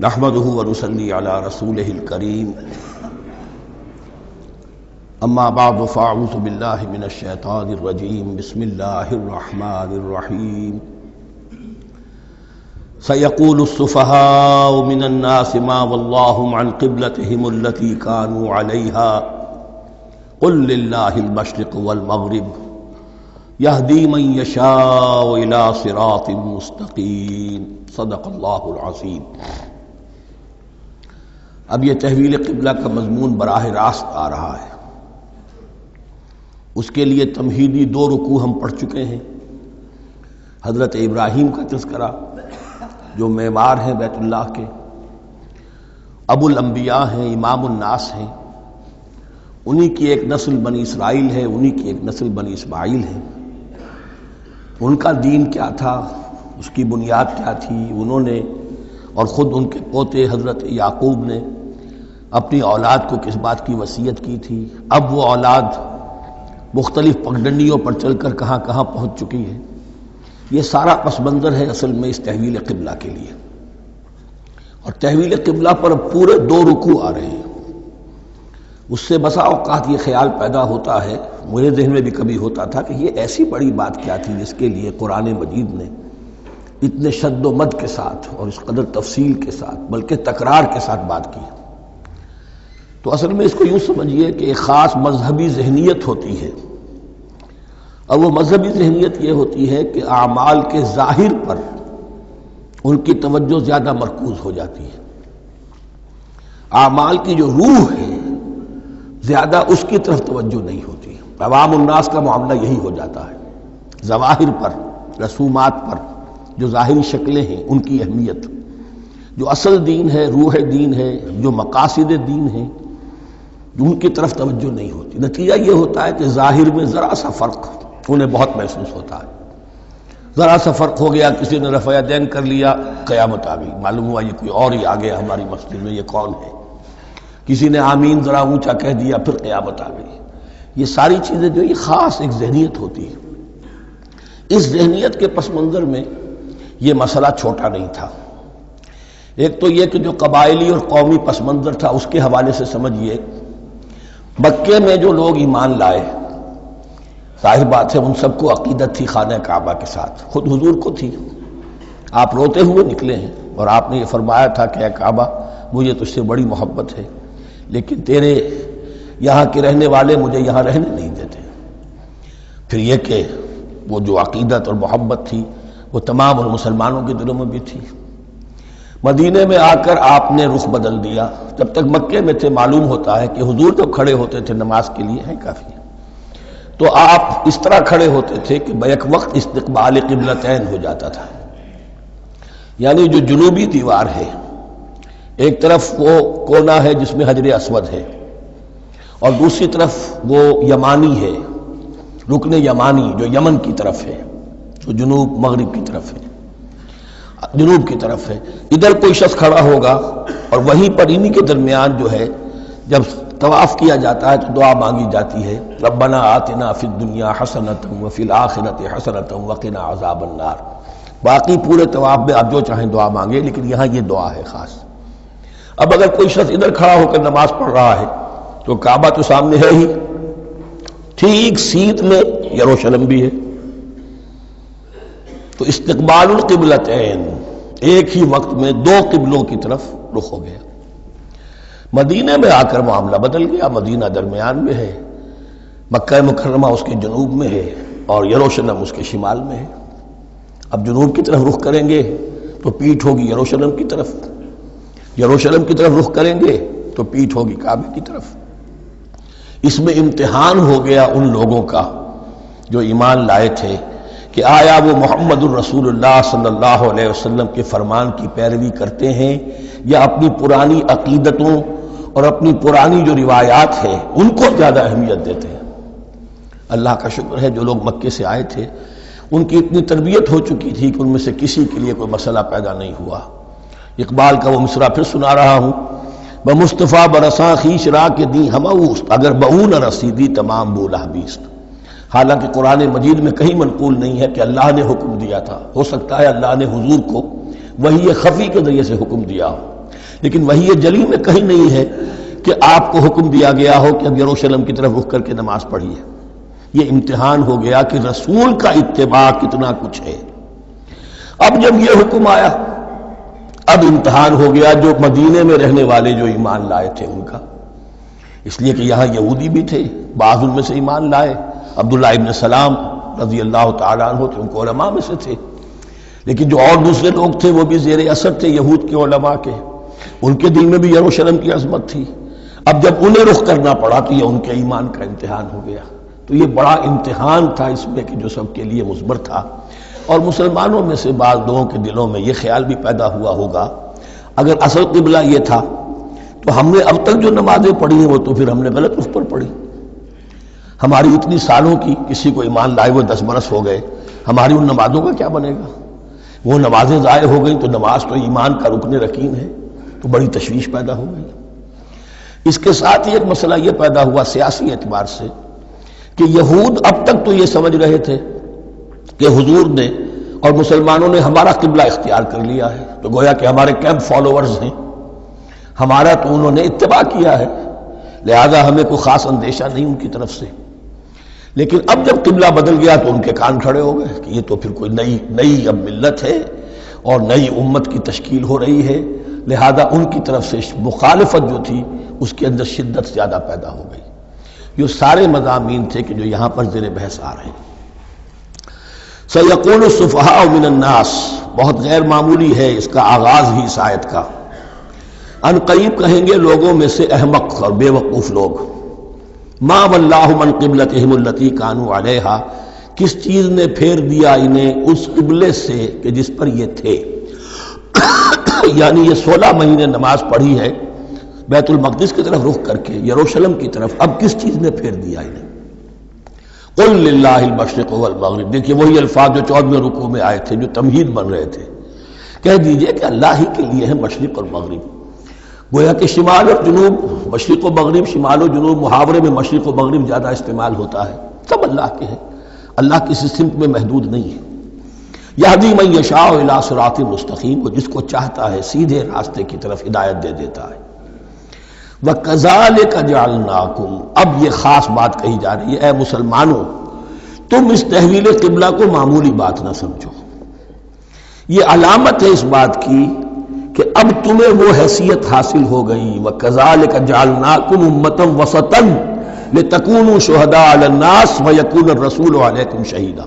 نحمده ونصلي على رسوله الكريم اما بعد فاعوذ بالله من الشیطان الرجیم بسم اللہ الرحمن الرحیم سيقول السفهاء من الناس ما ولاهم عن قبلتهم التي كانوا عليها قل لله المشرق والمغرب يهدي من يشاء الى صراط مستقيم صدق اللہ العظیم۔ اب یہ تحویل قبلہ کا مضمون براہ راست آ رہا ہے۔ اس کے لیے تمہیدی 2 رکوع ہم پڑھ چکے ہیں۔ حضرت ابراہیم کا تذکرہ جو معمار ہیں بیت اللہ کے، ابو الانبیاء ہیں، امام الناس ہیں، انہی کی ایک نسل بنی اسرائیل ہے، انہی کی ایک نسل بنی اسماعیل ہے۔ ان کا دین کیا تھا، اس کی بنیاد کیا تھی، انہوں نے اور خود ان کے پوتے حضرت یعقوب نے اپنی اولاد کو کس بات کی وصیت کی تھی، اب وہ اولاد مختلف پگڈنڈیوں پر چل کر کہاں کہاں پہنچ چکی ہے، یہ سارا پس منظر ہے اصل میں اس تحویل قبلہ کے لیے۔ اور تحویل قبلہ پر پورے 2 رکوع آ رہے ہیں۔ اس سے بسا اوقات یہ خیال پیدا ہوتا ہے، میرے ذہن میں بھی کبھی ہوتا تھا کہ یہ ایسی بڑی بات کیا تھی جس کے لیے قرآن مجید نے اتنے شد و مد کے ساتھ اور اس قدر تفصیل کے ساتھ بلکہ تکرار کے ساتھ بات کی۔ تو اصل میں اس کو یوں سمجھیے کہ ایک خاص مذہبی ذہنیت ہوتی ہے، اور وہ مذہبی ذہنیت یہ ہوتی ہے کہ اعمال کے ظاہر پر ان کی توجہ زیادہ مرکوز ہو جاتی ہے، اعمال کی جو روح ہے زیادہ اس کی طرف توجہ نہیں ہوتی۔ عوام الناس کا معاملہ یہی ہو جاتا ہے، ظواہر پر، رسومات پر، جو ظاہری شکلیں ہیں ان کی اہمیت، جو اصل دین ہے، روح دین ہے، جو مقاصد دین ہیں، ان کی طرف توجہ نہیں ہوتی۔ نتیجہ یہ ہوتا ہے کہ ظاہر میں ذرا سا فرق انہیں بہت محسوس ہوتا ہے، ذرا سا فرق ہو گیا، کسی نے رفع یدین کر لیا، قیامت آ گئی، معلوم ہوا یہ کوئی اور ہی آ گیا ہماری مسجد میں، یہ کون ہے؟ کسی نے آمین ذرا اونچا کہہ دیا، پھر قیامت آ گئی۔ یہ ساری چیزیں جو یہ خاص ایک ذہنیت ہوتی ہے۔ اس ذہنیت کے پس منظر میں یہ مسئلہ چھوٹا نہیں تھا۔ ایک تو یہ کہ جو قبائلی اور قومی پس منظر تھا اس کے حوالے سے سمجھیے، مکے میں جو لوگ ایمان لائے، ظاہر بات ہے ان سب کو عقیدت تھی خانہ کعبہ کے ساتھ، خود حضور کو تھی۔ آپ روتے ہوئے نکلے ہیں اور آپ نے یہ فرمایا تھا کہ اے کعبہ مجھے تجھ سے بڑی محبت ہے، لیکن تیرے یہاں کے رہنے والے مجھے یہاں رہنے نہیں دیتے۔ پھر یہ کہ وہ جو عقیدت اور محبت تھی وہ تمام اور مسلمانوں کے دلوں میں بھی تھی۔ مدینے میں آ کر آپ نے رخ بدل دیا۔ جب تک مکے میں تھے معلوم ہوتا ہے کہ حضور جب کھڑے ہوتے تھے نماز کے لیے ہے کافی، تو آپ اس طرح کھڑے ہوتے تھے کہ بیک وقت استقبال قبلتین ہو جاتا تھا، یعنی جو جنوبی دیوار ہے ایک طرف وہ کونا ہے جس میں حجر اسود ہے، اور دوسری طرف وہ یمانی ہے، رکن یمانی جو یمن کی طرف ہے، جو جنوب مغرب کی طرف ہے، جنوب کی طرف ہے۔ ادھر کوئی شخص کھڑا ہوگا اور وہیں پر انہی کے درمیان جو ہے جب طواف کیا جاتا ہے تو دعا مانگی جاتی ہے، ربنا آتنا فی الدنیا حسنۃ وفی الآخرۃ حسنۃ وقنا عذاب النار۔ باقی پورے طواف میں آپ جو چاہیں دعا مانگے، لیکن یہاں یہ دعا ہے خاص۔ اب اگر کوئی شخص ادھر کھڑا ہو کر نماز پڑھ رہا ہے تو کعبہ تو سامنے ہے ہی، ٹھیک سیدھ میں یروشلم بھی ہے، تو استقبال القبلتین ایک ہی وقت میں 2 قبلوں کی طرف رخ ہو گیا۔ مدینے میں آ کر معاملہ بدل گیا، مدینہ درمیان میں ہے، مکہ مکرمہ اس کے جنوب میں ہے اور یروشلم اس کے شمال میں ہے۔ اب جنوب کی طرف رخ کریں گے تو پیٹھ ہوگی یروشلم کی طرف، یروشلم کی طرف رخ کریں گے تو پیٹھ ہوگی کعبے کی طرف۔ اس میں امتحان ہو گیا ان لوگوں کا جو ایمان لائے تھے کہ آیا وہ محمد الرسول اللہ صلی اللہ علیہ وسلم کے فرمان کی پیروی کرتے ہیں یا اپنی پرانی عقیدتوں اور اپنی پرانی جو روایات ہیں ان کو زیادہ اہمیت دیتے ہیں۔ اللہ کا شکر ہے جو لوگ مکے سے آئے تھے ان کی اتنی تربیت ہو چکی تھی کہ ان میں سے کسی کے لیے کوئی مسئلہ پیدا نہیں ہوا۔ اقبال کا وہ مصرع پھر سنا رہا ہوں، بمصطفیٰ برساں خیش را کے دی ہموست اگر بہو نہ رسیدی تمام بولہ بیست۔ حالانکہ قرآن مجید میں کہیں منقول نہیں ہے کہ اللہ نے حکم دیا تھا، ہو سکتا ہے اللہ نے حضور کو وحی خفی کے ذریعے سے حکم دیا ہو، لیکن وحی جلی میں کہیں نہیں ہے کہ آپ کو حکم دیا گیا ہو کہ اب یروشلم کی طرف رخ کر کے نماز پڑھیے۔ یہ امتحان ہو گیا کہ رسول کا اتباع کتنا کچھ ہے۔ اب جب یہ حکم آیا، اب امتحان ہو گیا جو مدینے میں رہنے والے جو ایمان لائے تھے ان کا، اس لیے کہ یہاں یہودی بھی تھے، بعض ان میں سے ایمان لائے۔ عبداللہ ابن سلام رضی اللہ تعالیٰ عنہ تھے، ان کو علماء میں سے تھے، لیکن جو اور دوسرے لوگ تھے وہ بھی زیر اثر تھے یہود کے علماء کے، ان کے دل میں بھی یروشلم کی عظمت تھی۔ اب جب انہیں رخ کرنا پڑا تو یہ ان کے ایمان کا امتحان ہو گیا۔ تو یہ بڑا امتحان تھا اس میں کہ جو سب کے لیے مثبر تھا، اور مسلمانوں میں سے بعض لوگوں کے دلوں میں یہ خیال بھی پیدا ہوا ہوگا اگر اصل قبلہ یہ تھا تو ہم نے اب تک جو نمازیں پڑھی ہیں وہ تو پھر ہم نے غلط اس پر پڑھی۔ ہماری اتنی سالوں کی، کسی کو ایمان لائے وہ 10 برس ہو گئے، ہماری ان نمازوں کا کیا بنے گا؟ وہ نمازیں ضائع ہو گئیں تو نماز تو ایمان کا رکن رکین ہے، تو بڑی تشویش پیدا ہو گئی۔ اس کے ساتھ ہی ایک مسئلہ یہ پیدا ہوا سیاسی اعتبار سے کہ یہود اب تک تو یہ سمجھ رہے تھے کہ حضور نے اور مسلمانوں نے ہمارا قبلہ اختیار کر لیا ہے، تو گویا کہ ہمارے کیمپ فالوورز ہیں، ہمارا تو انہوں نے اتباع کیا ہے، لہذا ہمیں کوئی خاص اندیشہ نہیں ان کی طرف سے۔ لیکن اب جب قبلہ بدل گیا تو ان کے کان کھڑے ہو گئے کہ یہ تو پھر کوئی نئی اب ملت ہے اور نئی امت کی تشکیل ہو رہی ہے، لہذا ان کی طرف سے مخالفت جو تھی اس کے اندر شدت زیادہ پیدا ہو گئی۔ یہ سارے مضامین تھے کہ جو یہاں پر زیر بحث آ رہے ہیں۔ سَيَقُولُ السُّفَهَاءُ مِنَ النَّاسِ، بہت غیر معمولی ہے اس کا آغاز ہی اس آیت کا۔ ان قریب کہیں گے لوگوں میں سے احمق اور بے وقوف لوگ، ما وَلَّاهُمْ عَنْ قِبْلَتِهِمُ الَّتِي كَانُوا عَلَيْهَا، کس چیز نے پھیر دیا انہیں اس قبلے سے کہ جس پر یہ تھے۔ یعنی یہ 16 مہینے نماز پڑھی ہے بیت المقدس کی طرف رخ کر کے، یروشلم کی طرف، اب کس چیز نے پھیر دیا انہیں؟ قُلْ لِلَّهِ الْمَشْرِقُ وَالْمَغْرِبُ، دیکھیے وہی الفاظ جو 14ویں رکوع میں آئے تھے جو تمہید بن رہے تھے، کہہ دیجئے کہ اللہ ہی کے لیے ہے مشرق اور مغرب۔ گویا کہ شمال اور جنوب، مشرق و مغرب، شمال و جنوب، محاورے میں مشرق و مغرب زیادہ استعمال ہوتا ہے، سب اللہ کے ہیں، اللہ کسی سمت میں محدود نہیں ہے۔ یہدی من یشاء الی صراط مستقیم، وہ جس کو چاہتا ہے سیدھے راستے کی طرف ہدایت دے دیتا ہے۔ وَكَذَلِكَ جَعَلْنَاكُمْ، اب یہ خاص بات کہی جا رہی ہے، اے مسلمانوں تم اس تحویل قبلہ کو معمولی بات نہ سمجھو، یہ علامت ہے اس بات کی کہ اب تمہیں وہ حیثیت حاصل ہو گئی۔ وَكَذَلِكَ جَعَلْنَاكُمْ أُمَّةً وَسَطًا لِتَكُونُوا شُهَدَاءَ عَلَى النَّاسِ وَيَكُونَ الرَّسُولُ عَلَيْكُمْ شَهِيدًا،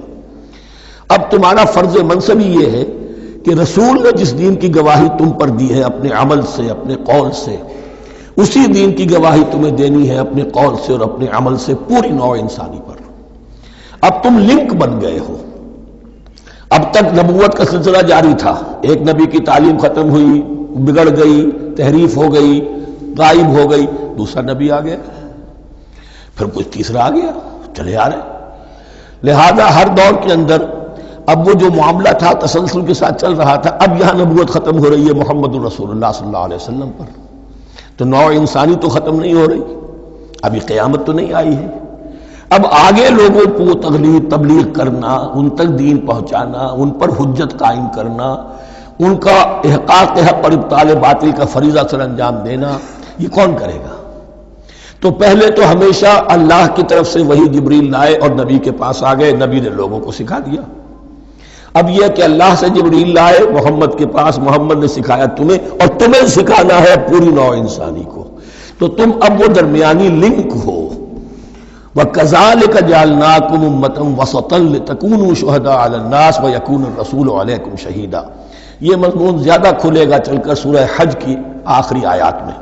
اب تمہارا فرض منصب یہ ہے کہ رسول نے جس دین کی گواہی تم پر دی ہے اپنے عمل سے، اپنے قول سے، اسی دین کی گواہی تمہیں دینی ہے اپنے قول سے اور اپنے عمل سے پوری نوع انسانی پر۔ اب تم لنک بن گئے ہو۔ اب تک نبوت کا سلسلہ جاری تھا، ایک نبی کی تعلیم ختم ہوئی، بگڑ گئی، تحریف ہو گئی، غائب ہو گئی، دوسرا نبی آ گیا، پھر کوئی تیسرا آ گیا، چلے آ رہے۔ لہذا ہر دور کے اندر اب وہ جو معاملہ تھا تسلسل کے ساتھ چل رہا تھا، اب یہاں نبوت ختم ہو رہی ہے محمد الرسول اللہ صلی اللہ علیہ وسلم پر، تو نوع انسانی تو ختم نہیں ہو رہی، ابھی قیامت تو نہیں آئی ہے۔ اب آگے لوگوں کو تبلیغ کرنا، ان تک دین پہنچانا، ان پر حجت قائم کرنا، ان کا احقاق حق اور ابطال باطل کا فریضہ سر انجام دینا، یہ کون کرے گا؟ تو پہلے تو ہمیشہ اللہ کی طرف سے وہی جبریل لائے اور نبی کے پاس آ گئے، نبی نے لوگوں کو سکھا دیا۔ اب یہ کہ اللہ سے جبریل لائے محمد کے پاس، محمد نے سکھایا تمہیں، اور تمہیں سکھانا ہے پوری نوع انسانی کو، تو تم اب وہ درمیانی لنک ہو۔ وَكَذَلِكَ جَعَلْنَاكُمْ أُمَّةً وَسَطًا لِتَكُونُوا شُهَدَاءَ عَلَى النَّاسِ وَيَكُونَ الرَّسُولُ عَلَيْكُمْ شَهِيدًا، یہ مضمون زیادہ کھلے گا چل کر سورہ حج کی آخری آیات میں۔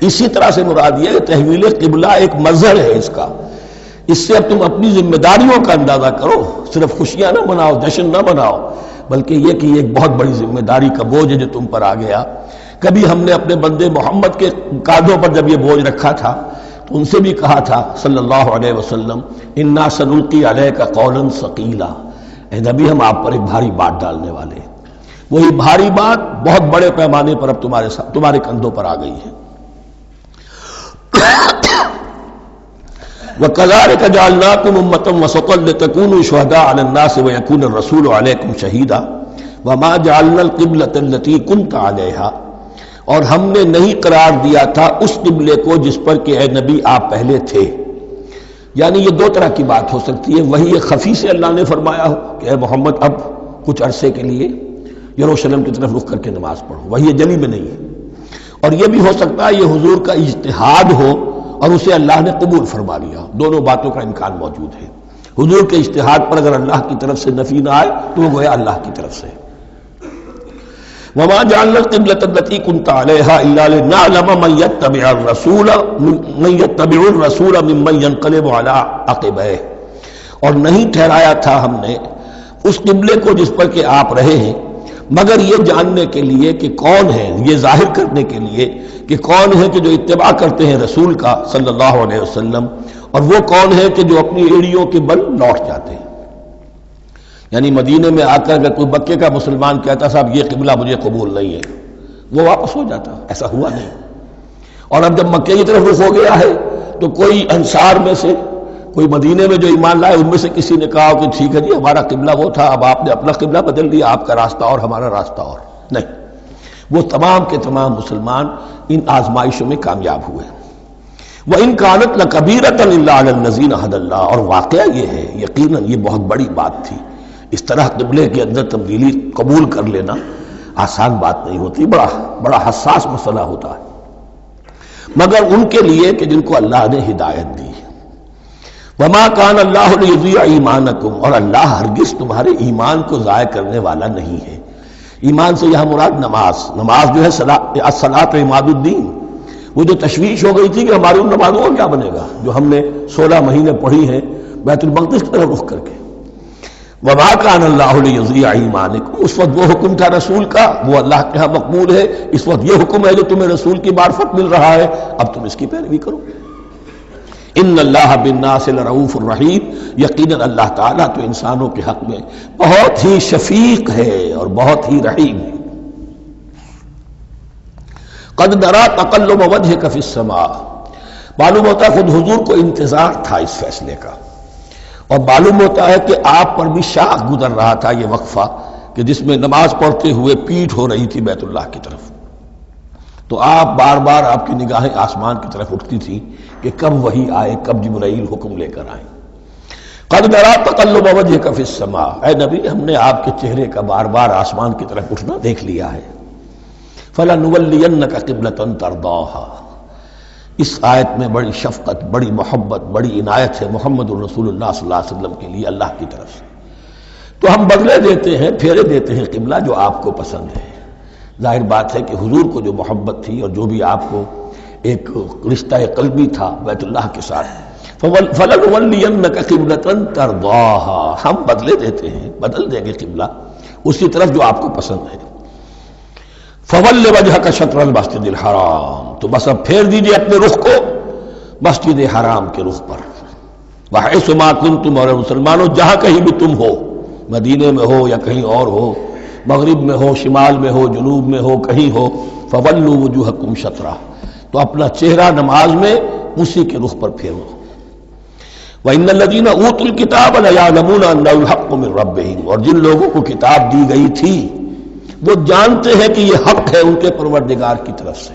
اسی طرح سے مراد یہ کہ تحویل قبلہ ایک مظہر ہے اس کا، اس سے اب تم اپنی ذمہ داریوں کا اندازہ کرو، صرف خوشیاں نہ مناؤ، جشن نہ مناؤ، بلکہ یہ کہ یہ ایک بہت بڑی ذمہ داری کا بوجھ ہے جو تم پر آ گیا۔ کبھی ہم نے اپنے بندے محمد کے کاندھوں پر جب یہ بوجھ رکھا تھا تو ان سے بھی کہا تھا صلی اللہ علیہ وسلم، انا سنلقی علیک قولا ثقیلا، اے نبی ہم آپ پر ایک بھاری بات ڈالنے والے ہیں۔ وہی بھاری بات بہت بڑے پیمانے پر اب تمہارے کندھوں پر آ گئی ہے۔ وَكَذَلِكَ جَعَلْنَاكُمْ أُمَّةً وَسَطًا لِتَكُونُوا شُهَدَاءَ عَلَى النَّاسِ وَيَكُونَ الرَّسُولُ عَلَيْكُمْ شَهِيدًا وَمَا جَعَلْنَا الْقِبْلَةَ الَّتِي كُنْتَ عَلَيْهَا، اور ہم نے نہیں قرار دیا تھا اس قبلے کو جس پر کہ اے نبی آپ پہلے تھے. یعنی یہ دو طرح کی بات ہو سکتی ہے. وہی خفی سے اللہ نے فرمایا ہو کہ اے محمد اب کچھ عرصے کے لیے یروشلم کی طرف رخ کر کے نماز پڑھو، وہی جلی میں نہیں ہے. اور یہ بھی ہو سکتا ہے یہ حضور کا اجتہاد ہو اور اسے اللہ نے قبول فرما لیا. دونوں باتوں کا امکان موجود ہے. حضور کے اجتہاد پر اگر اللہ کی طرف سے نفی نہ آئے تو وہ گویا اللہ کی طرف سے. وما جعلنا القبلة التي كنت عليها الا لنعلم من يتبع الرسول ممن ينقلب على عقبيه. اور نہیں ٹھہرایا تھا ہم نے اس قبلے کو جس پر کہ آپ رہے ہیں مگر یہ جاننے کے لیے کہ کون ہے، یہ ظاہر کرنے کے لیے کہ کون ہے کہ جو اتباع کرتے ہیں رسول کا صلی اللہ علیہ وسلم، اور وہ کون ہے کہ جو اپنی ایڑیوں کے بل لوٹ جاتے ہیں. یعنی مدینے میں آ کر اگر کوئی مکے کا مسلمان کہتا صاحب یہ قبلہ مجھے قبول نہیں ہے، وہ واپس ہو جاتا. ایسا ہوا نہیں. اور اب جب مکے کی طرف رخ ہو گیا ہے تو کوئی انصار میں سے، کوئی مدینے میں جو ایمان لائے ان میں سے کسی نے کہا کہ ٹھیک ہے جی ہمارا قبلہ وہ تھا، اب آپ نے اپنا قبلہ بدل دیا، آپ کا راستہ اور ہمارا راستہ اور. نہیں، وہ تمام کے تمام مسلمان ان آزمائشوں میں کامیاب ہوئے. وَإِن كَانَتْ لَكَبِيرَةً إِلَّا عَلَى الَّذِينَ هَدَى اللَّهُ. اور واقعہ یہ ہے، یقیناً یہ بہت بڑی بات تھی. اس طرح قبلے کے اندر تبدیلی قبول کر لینا آسان بات نہیں ہوتی، بڑا حساس مسئلہ ہوتا ہے، مگر ان کے لیے کہ جن کو اللہ نے ہدایت دی. وما كان اللہ لیضیع ایمانکم. اور اللہ ہرگز تمہارے ایمان کو ضائع کرنے والا نہیں ہے. ایمان سے یہاں مراد نماز جو ہے الصلاۃ عماد الدین. وہ جو تشویش ہو گئی تھی کہ ہماری ان نمازوں کا کیا بنے گا جو ہم نے 16 مہینے پڑھی ہیں بیت المقدس کی طرف رخ کر کے. وما كان اللہ لیضیع ایمانکم. اس وقت وہ حکم تھا رسول کا، وہ اللہ کے ہاں مقبول ہے. اس وقت یہ حکم ہے جو تمہیں رسول کی معرفت مل رہا ہے، اب تم اس کی پیروی کرو. ان اللہ بالناس لرؤوف الرحیم. یقیناً اللہ تعالیٰ تو انسانوں کے حق میں بہت ہی شفیق ہے اور بہت ہی رحیم ہے. قد نرى تقلب وجهك في السماء. معلوم ہوتا ہے خود حضور کو انتظار تھا اس فیصلے کا، اور معلوم ہوتا ہے کہ آپ پر بھی شاخ گزر رہا تھا یہ وقفہ کہ جس میں نماز پڑھتے ہوئے پیٹھ ہو رہی تھی بیت اللہ کی طرف. تو آپ بار بار آپ کی نگاہیں آسمان کی طرف اٹھتی تھی کہ کب وحی آئے، کب جبرائیل حکم لے کر آئے. قد نرى تقلب وجهك في السماء. اے نبی ہم نے آپ کے چہرے کا بار بار آسمان کی طرف اٹھنا دیکھ لیا ہے. فَلَنُوَلِّيَنَّكَ قِبْلَةً تَرْضَاهَا. اس آیت میں بڑی شفقت، بڑی محبت، بڑی عنایت ہے محمد الرسول اللہ صلی اللہ علیہ وسلم کے لیے اللہ کی طرف سے. تو ہم بدلے دیتے ہیں، پھیرے دیتے ہیں قبلہ جو آپ کو پسند ہے. ظاہر بات ہے کہ حضور کو جو محبت تھی اور جو بھی آپ کو ایک رشتہ قلبی تھا بیت اللہ کے ساتھ، فَلَنُوَلِّيَنَّكَ قِبْلَةً تَرْضَاهَا. ہم بدلے دیتے ہیں، بدل دیں گے قبلہ اسی طرف جو آپ کو پسند ہے. فَوَلِّ وَجْهَكَ شَطْرَ الْمَسْجِدِ الْحَرَامِ. تو بس اب پھیر دیجئے اپنے رخ کو مسجد حرام کے رخ پر. وَحَيْثُ مَا كُنْتُمْ. اور مسلمانوں جہاں کہیں بھی تم ہو، مدینے میں ہو یا کہیں اور ہو، مغرب میں ہو، شمال میں ہو، جنوب میں ہو، کہیں ہو، فَوَلُّوا وُجُوهَكُمْ شَطْرَهُ. تو اپنا چہرہ نماز میں اسی کے رخ پر پھیرو. وَإِنَّ الَّذِينَ أُوتُوا الْكِتَابَ لَيَعْلَمُونَ أَنَّهُ الْحَقُّ مِنْ رَبِّهِمْ. اور جن لوگوں کو کتاب دی گئی تھی وہ جانتے ہیں کہ یہ حق ہے ان کے پروردگار کی طرف سے.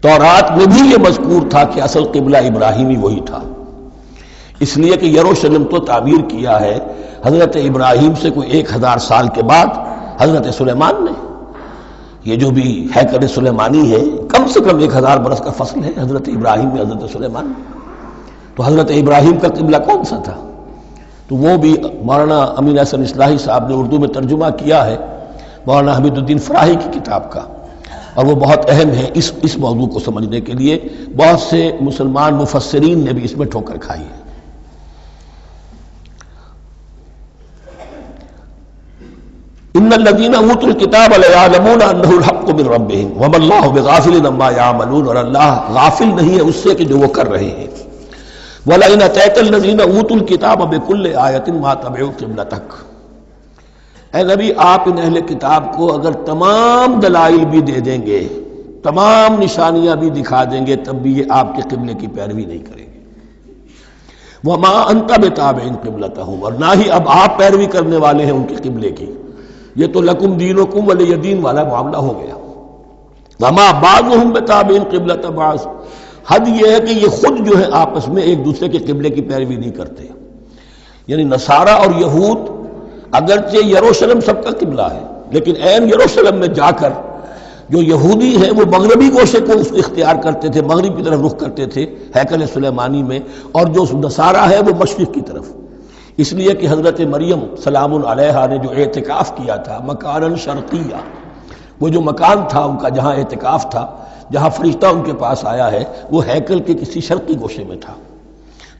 تورات میں بھی یہ مذکور تھا کہ اصل قبلہ ابراہیمی وہی تھا، اس لیے کہ یروشلم تو تعمیر کیا ہے حضرت ابراہیم سے کوئی 1000 سال کے بعد حضرت سلیمان نے. یہ جو بھی ہیکل سلیمانی ہے کم سے کم 1000 برس کا فصل ہے حضرت ابراہیم میں حضرت سلیمان میں. تو حضرت ابراہیم کا قبلہ کون سا تھا؟ تو وہ بھی مولانا امین احسن اصلاحی صاحب نے اردو میں ترجمہ کیا ہے مولانا حمید الدین فراہی کی کتاب کا، اور وہ بہت اہم ہے اس موضوع کو سمجھنے کے لیے. بہت سے مسلمان مفسرین نے بھی اس میں ٹھوکر کھائی ہے. ان الذين اوتوا الكتاب ليعلمون انه الحق من ربهم وما الله بغافل عما يعملون. اور اللہ غافل نہیں ہے اس سے کہ جو وہ کر رہے ہیں. ولئن اتيت الذين اوتوا الكتاب بكل آية ما تبعوا قبلتك. اے نبی آپ ان اہل کتاب کو اگر تمام دلائل بھی دے دیں گے، تمام نشانیاں بھی دکھا دیں گے، تب بھی یہ آپ کے قبلے کی پیروی نہیں کریں گے. وما انت بتابع قبلتهم. اور نہ ہی اب آپ پیروی کرنے والے ہیں ان کے قبلے کی. یہ تو لکم دینکم ولی دین والا معاملہ ہو گیا. وما بعضهم بتابع قبلۃ بعض، حد یہ ہے کہ یہ خود جو ہے آپس میں ایک دوسرے کے قبلے کی پیروی نہیں کرتے. یعنی نصارہ اور یہود اگرچہ یروشلم سب کا قبلہ ہے، لیکن عین یروشلم میں جا کر جو یہودی ہیں وہ مغربی گوشے کو اختیار کرتے تھے، مغرب کی طرف رخ کرتے تھے ہیکل سلیمانی میں، اور جو نصارہ ہے وہ مشرق کی طرف. اس لیے کہ حضرت مریم سلام علیہا نے جو اعتکاف کیا تھا مکاناً شرقیہ، وہ جو مکان تھا ان کا جہاں اعتکاف تھا، جہاں فرشتہ ان کے پاس آیا ہے، وہ ہیکل کے کسی شرقی گوشے میں تھا.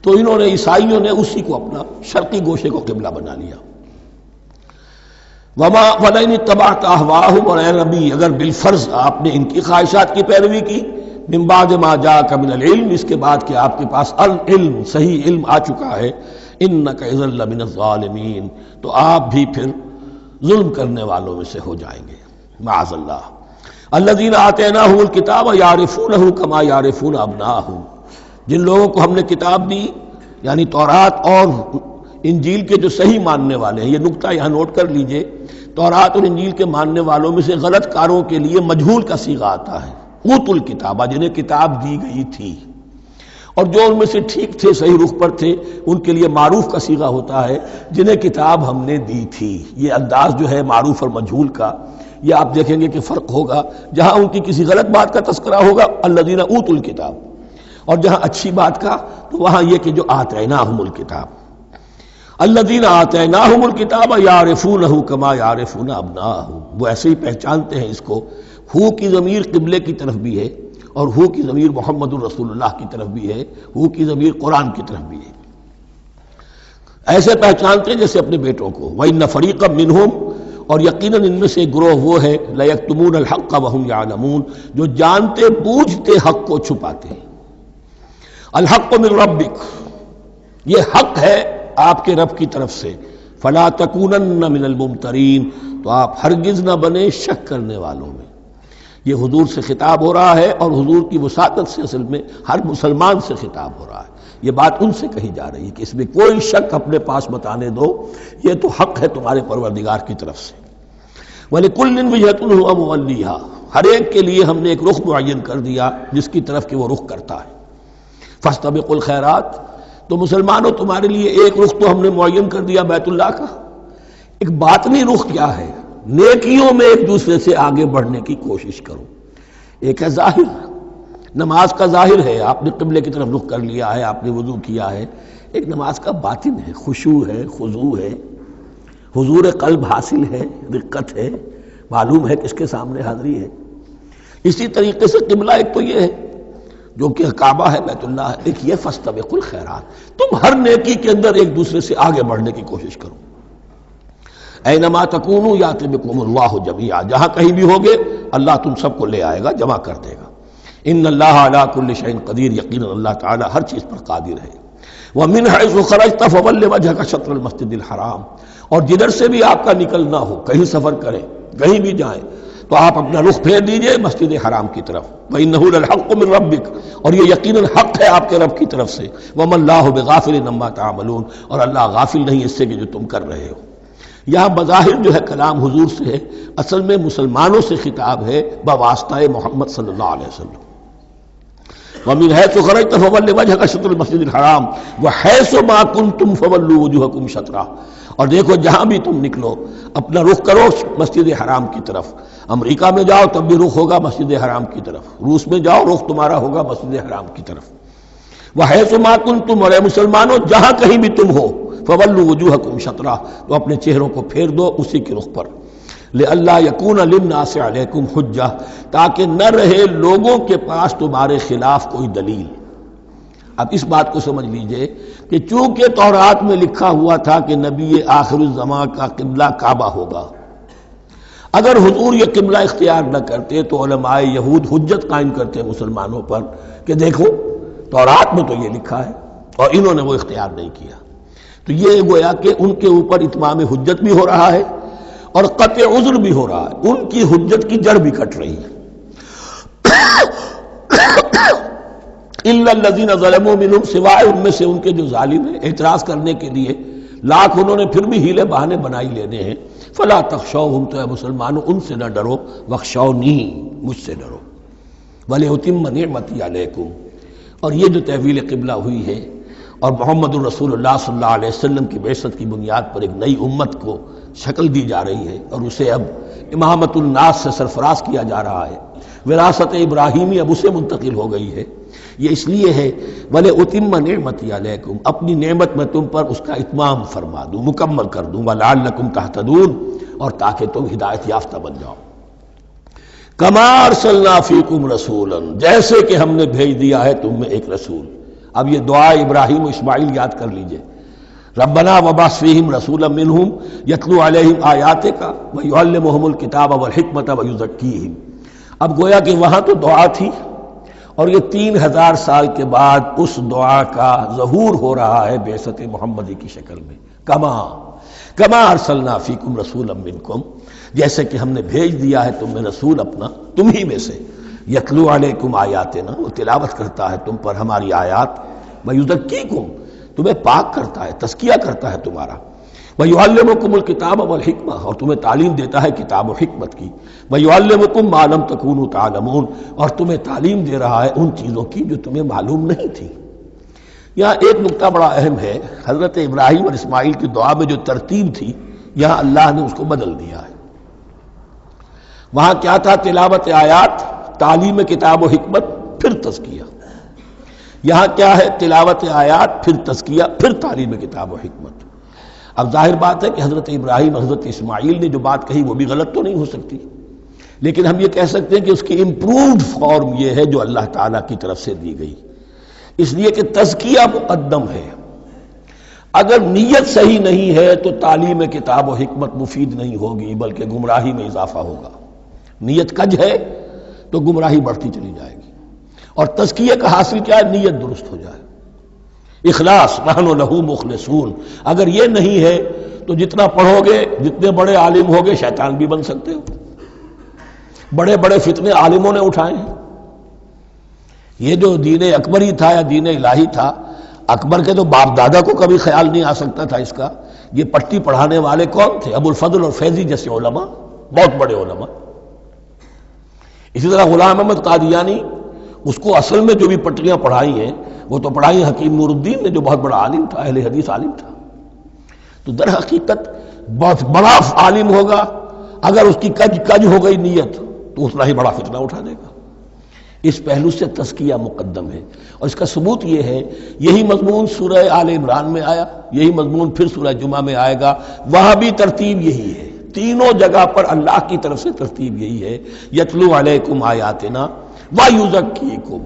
تو انہوں نے عیسائیوں نے اسی کو اپنا شرقی گوشے کو قبلہ بنا لیا. وما ولئن اتبعت اهواءهم، اور اے نبی اگر بالفرض آپ نے ان کی خواہشات کی پیروی کی، من بعد ما جاءك من العلم، اس کے بعد کہ آپ کے پاس العلم صحیح علم آ چکا ہے، انك اذا لمن الظالمین، تو آپ بھی پھر ظلم کرنے والوں میں سے ہو جائیں گے معاذ اللہ. الذین آتیناہم الکتاب یعرفونہ کما یعرفون ابناءہم، جن لوگوں کو ہم نے کتاب دی یعنی تورات اور انجیل کے جو صحیح ماننے والے ہیں، یہ نکتہ یہاں نوٹ کر لیجئے، تورات اور انجیل کے ماننے والوں میں سے غلط کاروں کے لیے مجہول کا صیغہ آتا ہے. اوت الکتابہ، جنہیں کتاب دی گئی تھی، اور جو ان میں سے ٹھیک تھے صحیح رخ پر تھے ان کے لیے معروف کا صیغہ ہوتا ہے جنہیں کتاب ہم نے دی تھی. یہ انداز جو ہے معروف اور مجہول کا، یہ آپ دیکھیں گے کہ فرق ہوگا. جہاں ان کی کسی غلط بات کا تذکرہ ہوگا الذین اوتوا الکتاب، اور جہاں اچھی بات کا تو وہاں یہ کہ جو آتیناہم الکتاب. الذین آتیناہم الکتاب یعرفونہ کما یعرفون ابناءہم، وہ ایسے ہی پہچانتے ہیں اس کو. ہو کی ضمیر قبلے کی طرف بھی ہے، اور ہو کی ضمیر محمد الرسول اللہ کی طرف بھی ہے، ہو کی ضمیر قرآن کی طرف بھی ہے. ایسے پہچانتے ہیں جیسے اپنے بیٹوں کو. وَإِنَّ فَرِيقًا مِّنْهُمْ، اور یقیناً ان میں سے ایک گروہ وہ ہے لَيَكْتُمُونَ الْحَقَّ وَهُمْ يَعْلَمُونَ، جو جانتے بوجھتے حق کو چھپاتے ہیں. الحق من ربک، یہ حق ہے آپ کے رب کی طرف سے. فلا تکونن من الممترین، تو آپ ہرگز نہ بنے شک کرنے والوں میں. یہ حضور سے خطاب ہو رہا ہے، اور حضور کی وساطت سے اصل میں ہر مسلمان سے خطاب ہو رہا ہے. یہ بات ان سے کہی جا رہی ہے کہ اس میں کوئی شک اپنے پاس بتانے دو، یہ تو حق ہے تمہارے پروردگار کی طرف سے. وَلِكُلٍّ وِجْهَةٌ هُوَ مُوَلِّيهَا، ہر ایک کے لیے ہم نے ایک رخ معین کر دیا جس کی طرف کہ وہ رخ کرتا ہے. فَاسْتَبِقُوا الْخَيْرَاتِ، تو مسلمانوں تمہارے لیے ایک رخ تو ہم نے معین کر دیا بیت اللہ کا. ایک باطنی رخ کیا ہے؟ نیکیوں میں ایک دوسرے سے آگے بڑھنے کی کوشش کرو. ایک ہے ظاہر، نماز کا ظاہر ہے، آپ نے قبلے کی طرف رخ کر لیا ہے، آپ نے وضو کیا ہے. ایک نماز کا باطن ہے، خشوع ہے، خضوع ہے، حضور قلب حاصل ہے، رقت ہے، معلوم ہے کس کے سامنے حاضری ہے. اسی طریقے سے قبلہ ایک تو یہ ہے جو کہ کعبہ ہے، بیت اللہ ہے، ایک یہ فاستبقوا الخیرات، تم ہر نیکی کے اندر ایک دوسرے سے آگے بڑھنے کی کوشش کرو. اینما تکونوا یأتی بکم اللہ جمیعا، جہاں کہیں بھی ہوگے اللہ تم سب کو لے آئے گا، جمع کر دے گا. ان اللہ علی کل شیء قدیر، یقینا اللہ تعالی ہر چیز پر قادر ہے. ومن حیث خرجت فول وجهک شطر المسجد الحرام، اور جدھر سے بھی آپ کا نکلنا ہو، کہیں سفر کریں، کہیں بھی جائیں، تو آپ اپنا رخ پھیر دیجئے مسجد حرام کی طرف. وَإِنَّهُ لَلْحَقُّ مِن رَبِّكَ، اور یہ یقیناً حق ہے آپ کے رب کی طرف سے. وَمَا اللَّهُ بِغَافِلٍ عَمَّا تَعْمَلُونَ، اور اللہ غافل نہیں اس سے کہ جو تم کر رہے ہو. یہاں بظاہر جو ہے کلام حضور سے ہے، اصل میں مسلمانوں سے خطاب ہے بواسطہ محمد صلی اللہ علیہ وسلم. وَمِنْ حَيْثُ خَرَجْتَ فَوَلِّ وَجْهَكَ شَطْرَ الْمَسْجِدِ الْحَرَامِ وَحَيْثُ مَا كُنْتُمْ فَوَلُّوا وُجُوهَكُمْ شَطْرَهُ، اور دیکھو جہاں بھی تم نکلو اپنا رخ کرو مسجد حرام کی طرف. امریکہ میں جاؤ تب بھی رخ ہوگا مسجد حرام کی طرف، روس میں جاؤ رخ تمہارا ہوگا مسجد حرام کی طرف. وَحَيْثُ مَا كُنْتُمْ، اور اے مسلمانوں جہاں کہیں بھی تم ہو، فَوَلُّوا وُجُوهَكُمْ شَطْرَهُ، تو اپنے چہروں کو پھیر دو اسی کے رخ پر. لِأَلَّا يَكُونَ لِلنَّاسِ عَلَيْكُمْ حُجَّةٌ، تاکہ نہ رہے لوگوں کے پاس تمہارے خلاف کوئی دلیل. اب اس بات کو سمجھ لیجئے کہ چونکہ تورات میں لکھا ہوا تھا کہ نبی آخر الزمان کا قبلہ کعبہ ہوگا، اگر حضور یہ قبلہ اختیار نہ کرتے تو علماء یہود حجت قائم کرتے مسلمانوں پر کہ دیکھو تورات میں تو یہ لکھا ہے اور انہوں نے وہ اختیار نہیں کیا. تو یہ گویا کہ ان کے اوپر اتمام حجت بھی ہو رہا ہے اور قطع عذر بھی ہو رہا ہے، ان کی حجت کی جڑ بھی کٹ رہی ہے. الا الذین ظلموا منہم، سوائے ان میں سے ان کے جو ظالم ہیں، اعتراض کرنے کے لیے لاکھ انہوں نے پھر بھی ہیلے بہانے بنائی لینے ہیں. فلا تخشوہم، تو اے مسلمانوں ان سے نہ ڈرو، واخشونی، مجھ سے ڈرو، ولیتم نعمتی علیکم۔ اور یہ جو تحویل قبلہ ہوئی ہے اور محمد الرسول اللہ صلی اللہ علیہ وسلم کی بعثت کی بنیاد پر ایک نئی امت کو شکل دی جا رہی ہے اور اسے اب امامت الناس سے سرفراز کیا جا رہا ہے، وراثت ابراہیمی اب اسے منتقل ہو گئی ہے، یہ اس لیے ہے وَلِأُتِمَّ نِعْمَتِي عَلَيْكُمْ، اپنی نعمت میں تم پر اس کا اتمام فرما دوں، مکمل کر دوں، وَلَعَلَّكُمْ تَهْتَدُونَ، اور تاکہ تم ہدایت یافتہ بن جاؤ۔ کما ارسلنا فیکم رسولا، جیسے کہ ہم نے بھیج دیا ہے تم میں ایک رسول۔ اب یہ دعا ابراہیم و اسماعیل یاد کر لیجئے، ربنا وبعث فیہم رسولا منہم یتلو علیہم آیاتک ویعلمہم الکتاب والحکمۃ ویزکیہم۔ اب گویا کہ وہاں تو دعا تھی اور یہ 3000 سال کے بعد اس دعا کا ظہور ہو رہا ہے بعثت محمدی کی شکل میں۔ کما ارسلنا فیکم رسولا منکم، جیسے کہ ہم نے بھیج دیا ہے تم میں رسول اپنا، تم ہی میں سے، یتلو علیکم آیاتنا، وہ تلاوت کرتا ہے تم پر ہماری آیات، ویزکیکم، تمہیں پاک کرتا ہے، تزکیہ کرتا ہے تمہارا، ویعلمکم الکتاب والحکمہ، اور تمہیں تعلیم دیتا ہے کتاب و حکمت کی، ویعلمکم ما لم تکونوا تعلمون، اور تمہیں تعلیم دے رہا ہے ان چیزوں کی جو تمہیں معلوم نہیں تھی۔ یہاں ایک نقطہ بڑا اہم ہے، حضرت ابراہیم اور اسماعیل کی دعا میں جو ترتیب تھی یہاں اللہ نے اس کو بدل دیا ہے۔ وہاں کیا تھا؟ تلاوت آیات، تعلیم کتاب و حکمت، پھر تزکیہ۔ یہاں کیا ہے؟ تلاوت آیات، پھر تزکیہ، پھر تعلیم کتاب و حکمت۔ اب ظاہر بات ہے کہ حضرت ابراہیم حضرت اسماعیل نے جو بات کہی وہ بھی غلط تو نہیں ہو سکتی، لیکن ہم یہ کہہ سکتے ہیں کہ اس کی امپرووڈ فارم یہ ہے جو اللہ تعالیٰ کی طرف سے دی گئی، اس لیے کہ تزکیہ مقدم ہے۔ اگر نیت صحیح نہیں ہے تو تعلیم کتاب و حکمت مفید نہیں ہوگی بلکہ گمراہی میں اضافہ ہوگا۔ نیت کج ہے تو گمراہی بڑھتی چلی جائے گی، اور تزکیہ کا حاصل کیا ہے؟ نیت درست ہو جائے، اخلاص، نحن لہ مخلصون۔ اگر یہ نہیں ہے تو جتنا پڑھو گے، جتنے بڑے عالم ہوگے، شیطان بھی بن سکتے ہو۔ بڑے بڑے فتنے عالموں نے اٹھائے ہیں۔ یہ جو دین اکبری تھا یا دین الہی تھا، اکبر کے تو باپ دادا کو کبھی خیال نہیں آ سکتا تھا اس کا۔ یہ پٹی پڑھانے والے کون تھے؟ ابو الفضل اور فیضی جیسے علماء، بہت بڑے علماء۔ اسی طرح غلام احمد قادیانی، اس کو اصل میں جو بھی پٹیاں پڑھائی ہیں وہ تو پڑھائی حکیم نور الدین نے، جو بہت بڑا عالم تھا، اہل حدیث عالم تھا۔ تو در حقیقت بہت بڑا عالم ہوگا، اگر اس کی کج ہو گئی نیت تو اتنا ہی بڑا فتنہ اٹھا دے گا۔ اس پہلو سے تزکیہ مقدم ہے، اور اس کا ثبوت یہ ہے، یہی مضمون سورہ آل عمران میں آیا، یہی مضمون پھر سورہ جمعہ میں آئے گا، وہاں بھی ترتیب یہی ہے۔ تینوں جگہ پر اللہ کی طرف سے ترتیب یہی ہے، یتلو علیکم آیاتنا ویزکیکم،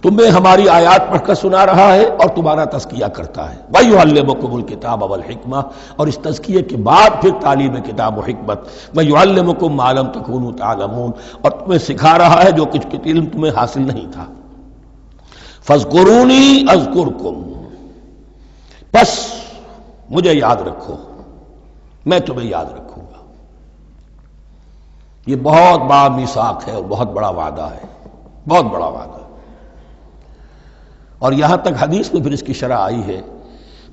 تمہیں ہماری آیات پڑھ کر سنا رہا ہے اور تمہارا تزکیہ کرتا ہے، ویعلمکم الکتاب والحکمہ، اور اس تزکیے کے بعد پھر تعلیم کتاب و حکمت، ویعلمکم ما لم تکونوا تعلمون، اور تمہیں سکھا رہا ہے جو کچھ علم تمہیں حاصل نہیں تھا۔ فاذکرونی اذکرکم، پس مجھے یاد رکھو، میں تمہیں یاد رکھوں گا۔ یہ بہت بڑا میثاق ہے اور بہت بڑا وعدہ ہے، بہت بڑا وعدہ ہے۔ اور یہاں تک حدیث میں پھر اس کی شرح آئی ہے،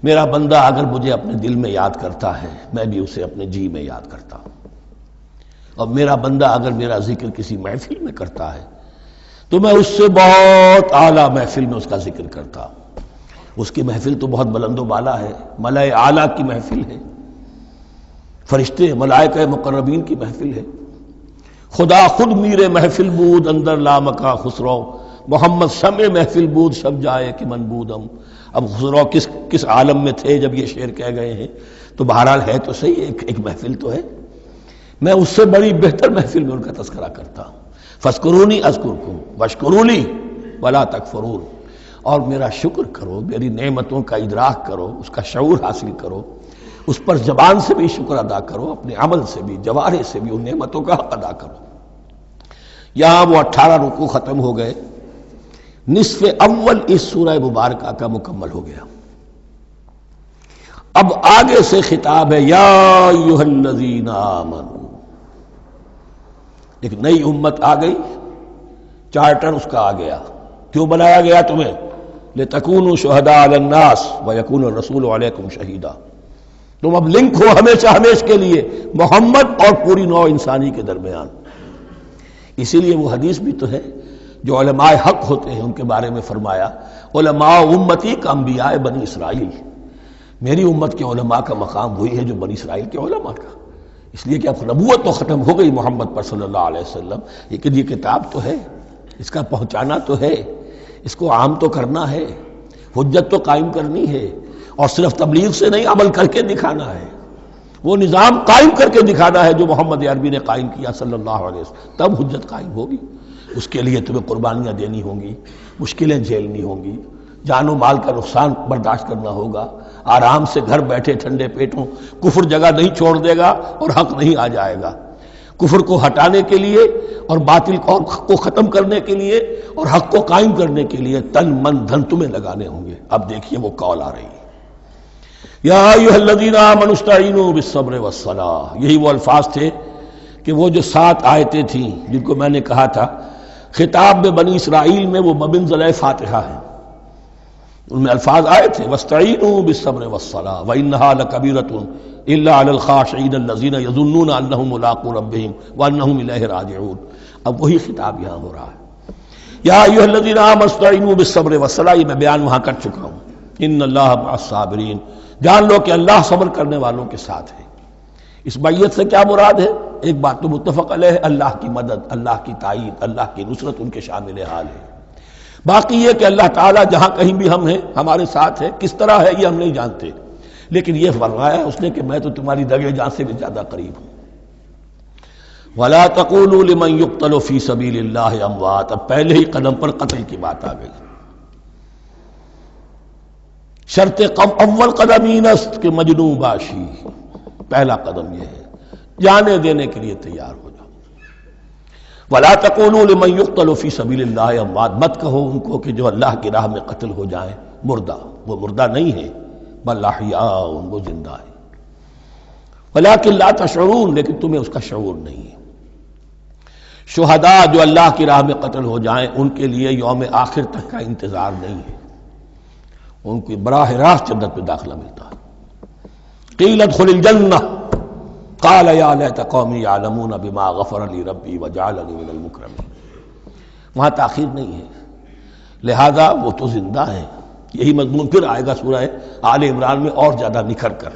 میرا بندہ اگر مجھے اپنے دل میں یاد کرتا ہے میں بھی اسے اپنے جی میں یاد کرتا ہوں، اور میرا بندہ اگر میرا ذکر کسی محفل میں کرتا ہے تو میں اس سے بہت اعلیٰ محفل میں اس کا ذکر کرتا ہوں۔ اس کی محفل تو بہت بلند و بالا ہے، ملائے اعلیٰ کی محفل ہے، فرشتے ملائکہ مقربین کی محفل ہے، خدا خود میر محفل بود اندر لامکا خسرو، محمد شمع محفل بود شب جائے کہ من بودم۔ اب خسرو کس عالم میں تھے جب یہ شعر کہہ گئے ہیں؟ تو بہرحال ہے تو صحیح، ایک محفل تو ہے، میں اس سے بڑی بہتر محفل میں ان کا تذکرہ کرتا ہوں۔ فاذکرونی اذکرکم واشکروا لی ولا تکفرون، اور میرا شکر کرو، میری نعمتوں کا ادراک کرو، اس کا شعور حاصل کرو، اس پر زبان سے بھی شکر ادا کرو، اپنے عمل سے بھی، جوارح سے بھی ان نعمتوں کا حق ادا کرو۔ یہاں وہ 18 رکوع ختم ہو گئے، نصف اول اس سورہ مبارکہ کا مکمل ہو گیا۔ اب آگے سے خطاب ہے، یا ایھا الذین آمنوا، ایک نئی امت آ گئی، چارٹر اس کا آ گیا۔ کیوں بنایا گیا تمہیں؟ لتکونوا شہداء علی الناس ویکون الرسول علیکم شہیدا، تم اب لنک ہو ہمیشہ ہمیشہ کے لیے محمد اور پوری نوع انسانی کے درمیان۔ اسی لیے وہ حدیث بھی تو ہے جو علماء حق ہوتے ہیں ان کے بارے میں فرمایا علماء امتی کا انبیاء بنی اسرائیل، میری امت کے علماء کا مقام وہی ہے جو بنی اسرائیل کے علماء کا، اس لیے کہ اب نبوت تو ختم ہو گئی محمد پر صلی اللہ علیہ وسلم، لیکن یہ کتاب تو ہے، اس کا پہنچانا تو ہے، اس کو عام تو کرنا ہے، حجت تو قائم کرنی ہے، اور صرف تبلیغ سے نہیں عمل کر کے دکھانا ہے، وہ نظام قائم کر کے دکھانا ہے جو محمد عربی نے قائم کیا صلی اللہ علیہ وسلم، تب حجت قائم ہوگی۔ اس کے لیے تمہیں قربانیاں دینی ہوں گی، مشکلیں جھیلنی ہوں گی، جان و مال کا نقصان برداشت کرنا ہوگا، آرام سے گھر بیٹھے ٹھنڈے پیٹوں کفر جگہ نہیں چھوڑ دے گا اور حق نہیں آ جائے گا، کفر کو ہٹانے کے لیے اور باطل کو ختم کرنے کے لیے اور حق کو قائم کرنے کے لیے تن من دھن تمہیں لگانے ہوں گے۔ اب دیکھیے وہ کال آ رہی ہے، یا ایھا الذین آمنوا استعینوا بالصبر والصلاۃ، یہی وہ الفاظ تھے کہ وہ جو 7 آیتیں تھیں جن کو میں نے کہا تھا خطاب میں بنی اسرائیل میں وہ بمنزلہ فاتحہ ہیں، ان میں الفاظ آئے تھے واستعینوا بالصبر والصلاۃ وانھا لکبیرۃ الا علی الخاشعین الذین یظنون انہم ملاقو ربہم وانہم الیہ راجعون۔ اب وہی خطاب یہاں ہو رہا ہے، یا ایھا الذین آمنوا استعینوا بالصبر والصلاۃ، یہ میں بیان وہاں کر چکا ہوں، ان اللہ مع الصابرین، جان لو کہ اللہ صبر کرنے والوں کے ساتھ ہے۔ اس بیعت سے کیا مراد ہے؟ ایک بات تو متفق علیہ ہے، اللہ کی مدد، اللہ کی تائید، اللہ کی نصرت ان کے شامل حال ہے۔ باقی یہ کہ اللہ تعالیٰ جہاں کہیں بھی ہم ہیں ہمارے ساتھ ہے، کس طرح ہے یہ ہم نہیں جانتے، لیکن یہ فرمایا اس نے کہ میں تو تمہاری دگے جان سے بھی زیادہ قریب ہوں۔ وَلَا تَقُولُوا لِمَنْ يُقْتَلُ فِي سَبِيلِ اللَّهِ أَمْوَاتٌ، اب پہلے ہی قدم پر قتل کی بات آ گئی۔ شرط اول قدم است کہ مجنوں باشی، پہلا قدم یہ ہے جانے دینے کے لیے تیار ہو جاؤ۔ وَلَا تَقُولُوا لِمَنْ يُقْتَلُ فِي سَبِيلِ اللَّهِ أَمْوَاتٌ، مت کہو ان کو کہ جو اللہ کی راہ میں قتل ہو جائیں مردہ، وہ مردہ نہیں ہے، بل احیاء، وہ زندہ ہے، وَلَٰكِن لَا تَشْعُرُونَ، لیکن تمہیں اس کا شعور نہیں ہے۔ شہداء جو اللہ کی راہ میں قتل ہو جائیں ان کے لیے یوم آخر تک کا انتظار نہیں ہے، ان کو براہ راست جنت میں داخلہ ملتا ہے۔ قیل ادخل الجنہ قال یا لیت قومی یعلمون بما غفر لی ربی وجعلنی من المکرمین، وہاں تاخیر نہیں ہے، لہذا وہ تو زندہ ہے۔ یہی مضمون پھر آئے گا سورہ آل عمران میں اور زیادہ نکھر کر،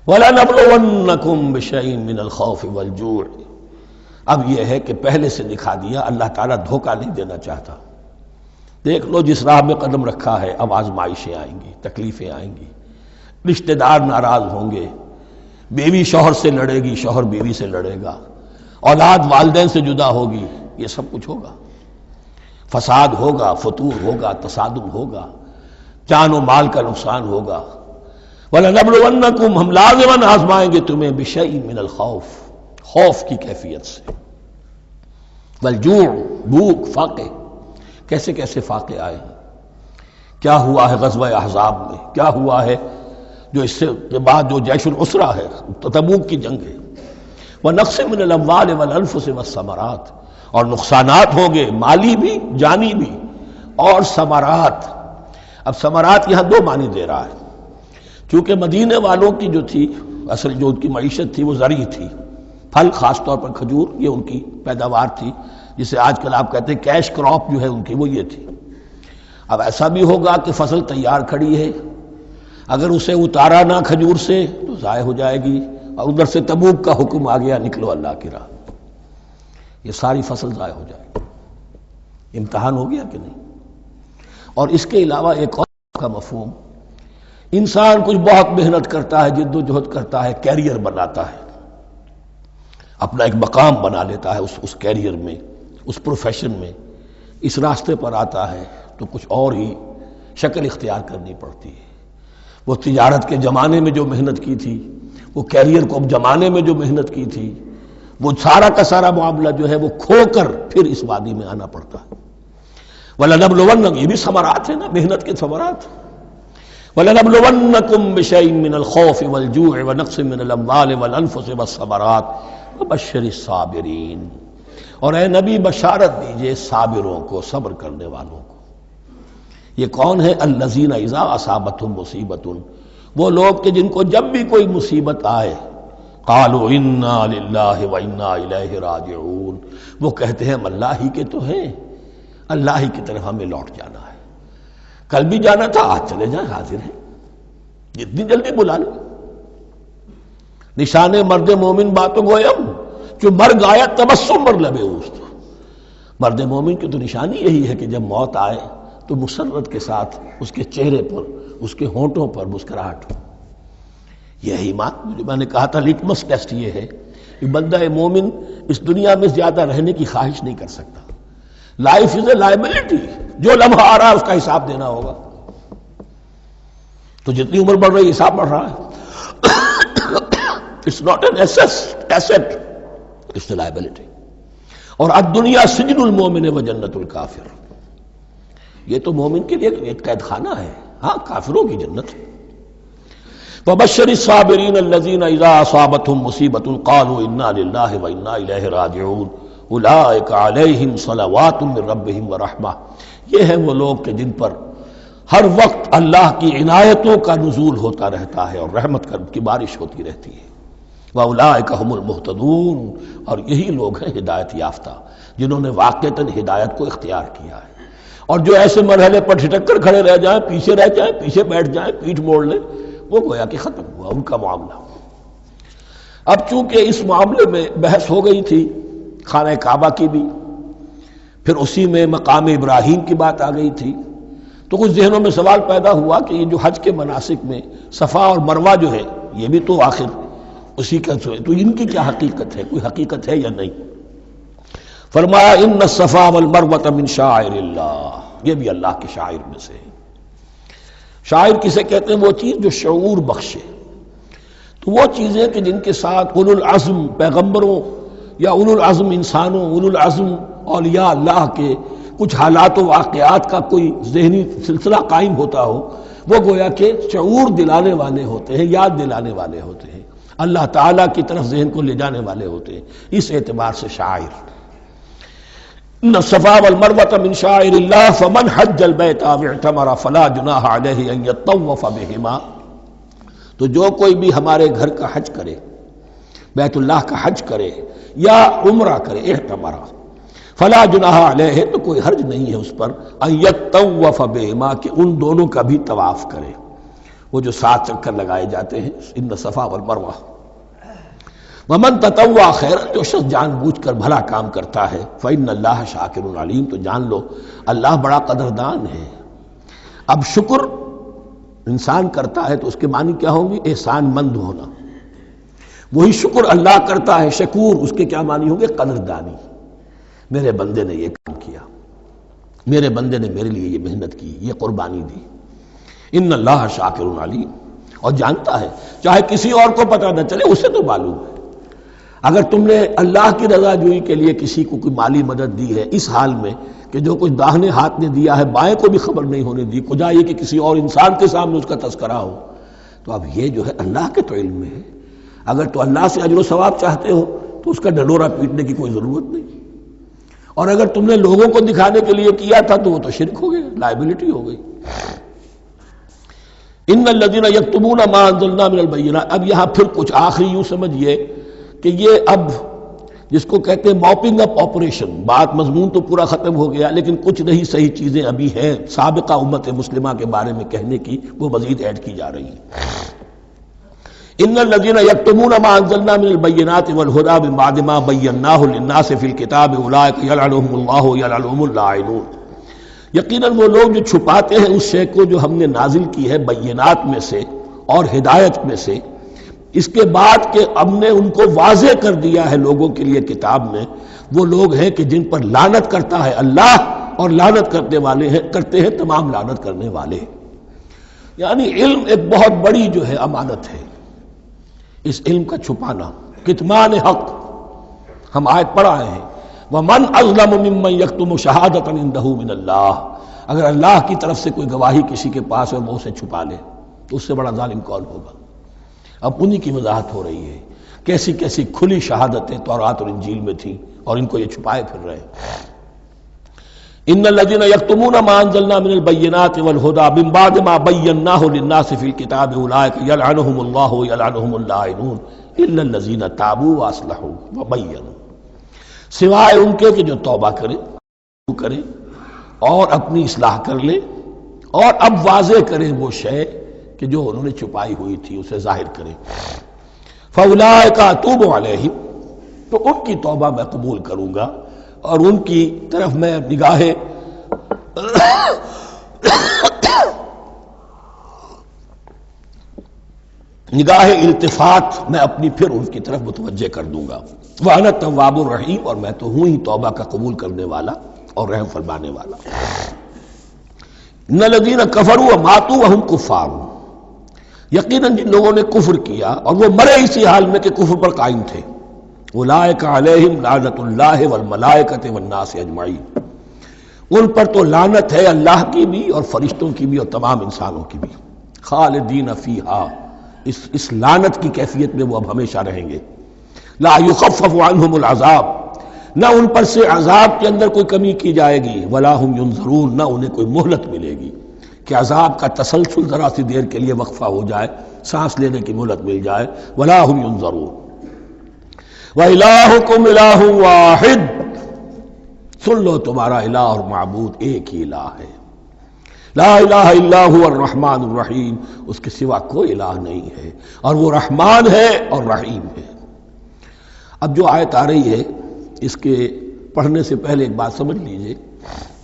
وَلَنَبْلُوَنَّكُمْ بِشَيْءٍ مِّنَ الْخَوْفِ وَالْجُوعِ۔ اب یہ ہے کہ پہلے سے دکھا دیا، اللہ تعالیٰ دھوکہ نہیں دینا چاہتا۔ دیکھ لو جس راہ میں قدم رکھا ہے اب آزمائشیں آئیں گی، تکلیفیں آئیں گی، رشتہ دار ناراض ہوں گے، بیوی شوہر سے لڑے گی، شوہر بیوی سے لڑے گا، اولاد والدین سے جدا ہوگی، یہ سب کچھ ہوگا، فساد ہوگا، فتور ہوگا، تصادم ہوگا، جان و مال کا نقصان ہوگا۔ وَلَنَبْلُوَنَّكُمْ، ہم لازماً آزمائیں گے تمہیں بِشَيْءٍ مِّنَ الْخَوْفِ، خوف کی کیفیت سے، وَالْجُوعِ، بھوک، فاقے، کیسے کیسے فاقے آئے ہیں، کیا ہوا ہے غزوہ احزاب میں، کیا ہوا ہے جو اس سے کے بعد جو جیش العسرہ ہے، تبوک کی جنگ ہے، وَنَقْصٍ مِّنَ الْأَمْوَالِ وَالْأَنفُسِ وَالثَّمَرَاتِ، اور نقصانات ہوں گے مالی بھی جانی بھی، اور ثمرات۔ اب ثمرات یہاں 2 معنی دے رہا ہے، چونکہ مدینے والوں کی جو تھی اصل جو ان کی معیشت تھی وہ زرعی تھی، پھل، خاص طور پر کھجور، یہ ان کی پیداوار تھی، جسے آج کل آپ کہتے ہیں کیش کراپ جو ہے ان کی، وہ یہ تھی۔ اب ایسا بھی ہوگا کہ فصل تیار کھڑی ہے، اگر اسے اتارا نہ کھجور سے تو ضائع ہو جائے گی، اور ادھر سے تبوک کا حکم آ گیا نکلو اللہ کی راہ، یہ ساری فصل ضائع ہو جائے گی۔ امتحان ہو گیا کہ نہیں؟ اور اس کے علاوہ ایک اور کا مفہوم، انسان کچھ بہت محنت کرتا ہے، جد و جہد کرتا ہے، کیریئر بناتا ہے، اپنا ایک مقام بنا لیتا ہے اس کیریئر میں، اس پروفیشن میں، اس راستے پر آتا ہے تو کچھ اور ہی شکل اختیار کرنی پڑتی ہے۔ وہ تجارت کے زمانے میں جو محنت کی تھی، وہ کیریئر کو اب جمانے میں جو محنت کی تھی، وہ سارا کا سارا معاملہ جو ہے وہ کھو کر پھر اس وادی میں آنا پڑتا ہے۔ وَلَنَبْلُوَنَّكُمْ، یہ بھی ثمرات ہیں نا، محنت کے ثمرات۔ وَلَنَبْلُوَنَّكُمْ بِشَيْءٍ مِّنَ الْخَوْفِ وَالْجُوعِ وَنَقْصٍ مِّنَ الْأَمْوَالِ وَالْأَنفُسِ وَالثَّمَرَاتِ وَبَشِّرِ الصَّابِرِينَ، اور اے نبی بشارت دیجئے صابروں کو، صبر کرنے والوں کو۔ یہ کون ہے؟ الذین اذا اصابتہم مصیبۃ، وہ لوگ کہ جن کو جب بھی کوئی مصیبت آئے قالوا انا للہ و انا الیہ راجعون، وہ کہتے ہیں ہم اللہ ہی کے تو ہیں، اللہ ہی کی طرف ہمیں لوٹ جانا ہے، کل بھی جانا تھا آج چلے جائیں، حاضر ہیں، جتنی جلدی بلا لیں۔ نشان مرد مومن باتوں گویم جو مرگ آیا تبسم بر لب اوست، مرد مومن کی تو نشانی یہی ہے کہ جب موت آئے تو مسرت کے ساتھ اس کے چہرے پر، اس کے ہونٹوں پر مسکراہٹ ہو۔ یہ ایمان، جو میں نے کہا تھا لٹمس ٹیسٹ یہ ہے کہ بندہ مومن اس دنیا میں زیادہ رہنے کی خواہش نہیں کر سکتا۔ لائف از اے لائبلٹی، جو لمحہ آ رہا ہے اس کا حساب دینا ہوگا، تو جتنی عمر بڑھ رہی ہے حساب بڑھ رہا ہے۔ It's not an asset, it's a liability. اور الدنیا سجن المومن و جنت الکافر، یہ تو مومن کے لیے ایک قید خانہ ہے، ہاں کافروں کی جنت۔ وَبَشِّرِ الصَّابِرِينَ الَّذِينَ إِذَا أَصَابَتْهُمْ مُصِيبَةٌ قَالُوا إِنَّا لِلَّهِ وَإِنَّا إِلَيْهِ رَاجِعُونَ أُولَٰئِكَ عَلَيْهِمْ صَلَوَاتٌ مِّن رَّبِّهِمْ وَرَحْمَةٌ، یہ ہیں وہ لوگ کہ جن پر ہر وقت اللہ کی عنایتوں کا نزول ہوتا رہتا ہے اور رحمت کی بارش ہوتی رہتی ہے۔ وَأُولَٰئِكَ هُمُ الْمُهْتَدُونَ، اور یہی لوگ ہیں ہدایت یافتہ جنہوں نے واقعتاً ہدایت کو اختیار کیا ہے۔ اور جو ایسے مرحلے پر ٹھٹک کر کھڑے رہ جائیں، پیچھے رہ جائیں، پیچھے بیٹھ جائیں، پیٹھ موڑ لیں، وہ گویا کہ ختم ہوا ان کا معاملہ۔ اب چونکہ اس معاملے میں بحث ہو گئی تھی خانہ کعبہ کی بھی، پھر اسی میں مقام ابراہیم کی بات آ گئی تھی، تو کچھ ذہنوں میں سوال پیدا ہوا کہ یہ جو حج کے مناسک میں صفا اور مروہ جو ہے یہ بھی تو آخر اسی کا تو ان کی کیا حقیقت ہے، کوئی حقیقت ہے یا نہیں؟ فرمایا ان الصفا والمروۃ من شعائر اللہ، یہ بھی اللہ کے شاعر میں سے ہے۔ شاعر کسے کہتے ہیں؟ وہ چیز جو شعور بخشے۔ تو وہ چیزیں کہ جن کے ساتھ اولو العزم پیغمبروں یا اولو العزم انسانوں، اولو العزم اولیاء اللہ کے کچھ حالات و واقعات کا کوئی ذہنی سلسلہ قائم ہوتا ہو، وہ گویا کہ شعور دلانے والے ہوتے ہیں، یاد دلانے والے ہوتے ہیں، اللہ تعالیٰ کی طرف ذہن کو لے جانے والے ہوتے ہیں۔ اس اعتبار سے شاعر ان الصفا والمروۃ من شعائر اللہ فمن حج البیت او اعتمر فلا جناح علیہ ان یطوف بہما، تو جو کوئی بھی ہمارے گھر کا حج کرے، بیت اللہ کا حج کرے یا عمرہ کرے، اعتمر، فلا جناح علیہ، تو کوئی حرج نہیں ہے اس پر، ان یطوف بہما، کہ ان دونوں کا بھی طواف کرے، وہ جو 7 چکر لگائے جاتے ہیں، ان الصفا والمروہ۔ ومن تطوع خیرا، جو شخص جان بوجھ کر بھلا کام کرتا ہے، فإن اللہ شاکر علیم، تو جان لو اللہ بڑا قدردان ہے۔ اب شکر انسان کرتا ہے تو اس کے معنی کیا ہوں گے؟ احسان مند ہونا۔ وہی شکر اللہ کرتا ہے شکور، اس کے کیا معنی ہوں گے؟ قدردانی۔ میرے بندے نے یہ کام کیا، میرے بندے نے میرے لیے یہ محنت کی، یہ قربانی دی۔ ان اللہ شاکر علیم، اور جانتا ہے، چاہے کسی اور کو پتہ نہ چلے اسے تو معلوم ہے۔ اگر تم نے اللہ کی رضا جوئی کے لیے کسی کو کوئی مالی مدد دی ہے اس حال میں کہ جو کچھ داہنے ہاتھ نے دیا ہے بائیں کو بھی خبر نہیں ہونے دی، کجا یہ کہ کسی اور انسان کے سامنے اس کا تذکرہ ہو، تو اب یہ جو ہے اللہ کے تو علم میں ہے۔ اگر تو اللہ سے اجر و ثواب چاہتے ہو تو اس کا ڈنڈورا پیٹنے کی کوئی ضرورت نہیں، اور اگر تم نے لوگوں کو دکھانے کے لیے کیا تھا تو وہ تو شرک ہو گیا، لائبلٹی ہو گئی۔ ان الذین یکتمون ما انزلنا من البینات، اب یہاں پھر کچھ آخری یوں سمجھیے کہ یہ اب جس کو کہتے ہیں موپنگ اپ آپریشن، بات مضمون تو پورا ختم ہو گیا لیکن کچھ نہیں صحیح چیزیں ابھی ہیں سابقہ امت مسلمہ کے بارے میں کہنے کی، وہ مزید ایڈ کی جا رہی ہیں۔ ان الذین یکتمون ما انزلنا من البینات والہدی من بعد ما بیناہ للناس فی الکتاب اولئک یلعنهم اللہ یلعنهم اللاعنون، یقیناً وہ لوگ جو چھپاتے ہیں اس شے کو جو ہم نے نازل کی ہے بینات میں سے اور ہدایت میں سے، اس کے بعد کہ ہم نے ان کو واضح کر دیا ہے لوگوں کے لیے کتاب میں، وہ لوگ ہیں کہ جن پر لعنت کرتا ہے اللہ، اور لعنت کرتے ہیں تمام لعنت کرنے والے۔ یعنی علم ایک بہت بڑی جو ہے امانت ہے، اس علم کا چھپانا، کتمان حق، ہم آیت پڑھ آئے ہیں وَمَنْ أَظْلَمُ مِمَّنْ يَكْتُمُ شَهَادَةً عِندَهُ مِنَ اللَّهِ، اگر اللہ کی طرف سے کوئی گواہی کسی کے پاس ہے وہ اسے چھپا لے تو اس سے بڑا ظالم کون ہوگا؟ اب انہی کی وضاحت ہو رہی ہے، کیسی کیسی کھلی شہادتیں تورات اور انجیل میں تھیں اور ان کو یہ چھپائے پھر رہے۔ ان الذين يكتمون ما انزلنا من البينات والهدى من بعد ما بيناه للناس في الكتاب اولئك يلعنهم الله ويلعنهم اللاعنون الا الذين تابوا واصلحوا وبينوا، سوائے ان کے کہ جو توبہ کرے اور اپنی اصلاح کر لے اور اب واضح کریں وہ شے کہ جو انہوں نے چھپائی ہوئی تھی اسے ظاہر کریں. فاولئک اتوب علیہم، تو ان کی توبہ میں قبول کروں گا اور ان کی طرف میں نگاہ التفات میں اپنی پھر ان کی طرف متوجہ کر دوں گا. وَأَنَا التَّوَّابُ الرَّحِيمُ، اور میں تو ہوں ہی توبہ کا قبول کرنے والا اور رحم فرمانے والا. إِنَّ الَّذِينَ كَفَرُوا وَمَاتُوا وَهُمْ كُفَّارٌ، یقیناً جن لوگوں نے کفر کیا اور وہ مرے اسی حال میں کہ کفر پر قائم تھے، اولئک علیہم لعنۃ اللہ والملائکۃ والناس اجمعین، ان پر تو لعنت ہے اللہ کی بھی اور فرشتوں کی بھی اور تمام انسانوں کی بھی. خالدین فیہا، اس لعنت کی کیفیت میں وہ اب ہمیشہ رہیں گے. لا یخفف عنہم العذاب، نہ ان پر سے عذاب کے اندر کوئی کمی کی جائے گی. ولا هم ينظرون، نہ انہیں کوئی مہلت ملے گی کہ عذاب کا تسلسل ذرا سی دیر کے لیے وقفہ ہو جائے، سانس لینے کی مہلت مل جائے. ولا هم ينظرون. وَإِلَٰهُكُمْ إِلَٰهٌ وَاحِدٌ، سن لو تمہارا الہ اور معبود ایک ہی الہ ہے. لا الہ الا هو الرحمن الرحیم، اس کے سوا کوئی الہ نہیں ہے اور وہ رحمان ہے اور رحیم ہے. اب جو آیت آ رہی ہے اس کے پڑھنے سے پہلے ایک بات سمجھ لیجئے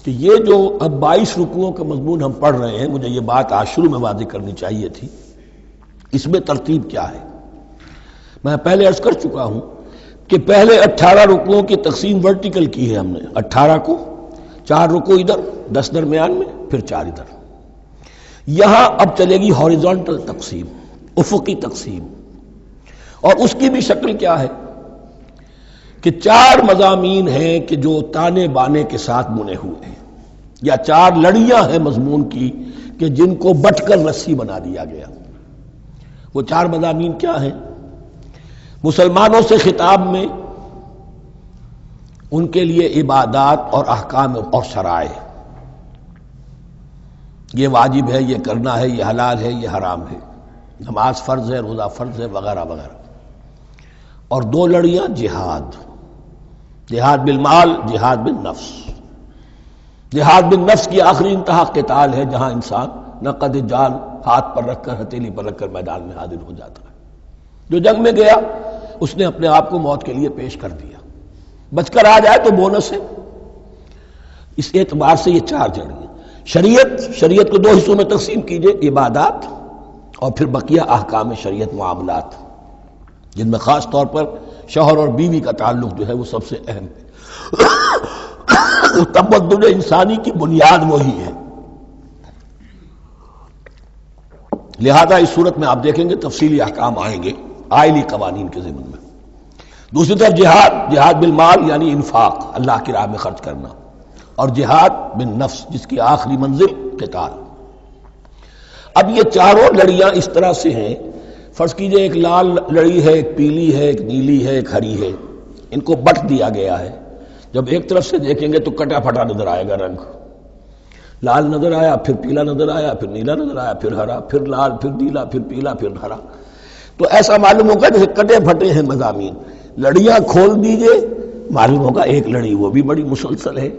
کہ یہ جو اب 22 رکوعوں کا مضمون ہم پڑھ رہے ہیں، مجھے یہ بات آج شروع میں واضح کرنی چاہیے تھی. اس میں ترتیب کیا ہے؟ میں پہلے عرض کر چکا ہوں کہ پہلے 18 رکوعوں کی تقسیم ورٹیکل کی ہے ہم نے. 18 کو 4 رکوع ادھر، 10 درمیان میں، پھر 4 ادھر. یہاں اب چلے گی ہاریزونٹل تقسیم، افقی تقسیم. اور اس کی بھی شکل کیا ہے کہ 4 مضامین ہیں کہ جو تانے بانے کے ساتھ بنے ہوئے ہیں، یا 4 لڑیاں ہیں مضمون کی کہ جن کو بٹ کر رسی بنا دیا گیا. وہ 4 مضامین کیا ہیں؟ مسلمانوں سے خطاب میں ان کے لیے عبادات اور احکام اور شرائع، یہ واجب ہے، یہ کرنا ہے، یہ حلال ہے، یہ حرام ہے، نماز فرض ہے، روزہ فرض ہے، وغیرہ وغیرہ. اور 2 لڑیاں جہاد بالمال، جہاد بالنفس. جہاد بالنفس کی آخری انتہا قتال ہے، جہاں انسان نقد جان ہاتھ پر رکھ کر، ہتھیلی پر رکھ کر میدان میں حاضر ہو جاتا ہے. جو جنگ میں گیا اس نے اپنے آپ کو موت کے لیے پیش کر دیا، بچ کر آ جائے تو بونس ہے. اس اعتبار سے یہ 4 جڑیں. شریعت کو 2 حصوں میں تقسیم کیجئے، عبادات اور پھر بقیہ احکام شریعت، معاملات، جن میں خاص طور پر شوہر اور بیوی کا تعلق جو ہے وہ سب سے اہم ہے. تمدن انسانی کی بنیاد وہی ہے. لہذا اس صورت میں آپ دیکھیں گے تفصیلی احکام آئیں گے آئلی قوانین کے ضمن میں. دوسری طرف جہاد بالمال یعنی انفاق، اللہ کی راہ میں خرچ کرنا، اور جہاد بالنفس جس کی آخری منزل قتال. اب یہ 4 لڑیاں اس طرح سے ہیں، فرض کیجئے ایک لال لڑی ہے، ایک پیلی ہے، ایک نیلی ہے، ایک ہری ہے. ان کو بٹ دیا گیا ہے. جب ایک طرف سے دیکھیں گے تو کٹا پھٹا نظر آئے گا رنگ. لال نظر آیا، پھر پیلا نظر آیا، پھر نیلا نظر آیا، پھر ہرا، پھر لال، پھر نیلا، پھر پیلا، پھر ہرا. تو ایسا معلوم ہوگا جیسے کٹے پھٹے ہیں مضامین. لڑیاں کھول دیجئے، معلوم ہوگا ایک لڑی وہ بھی بڑی مسلسل ہے،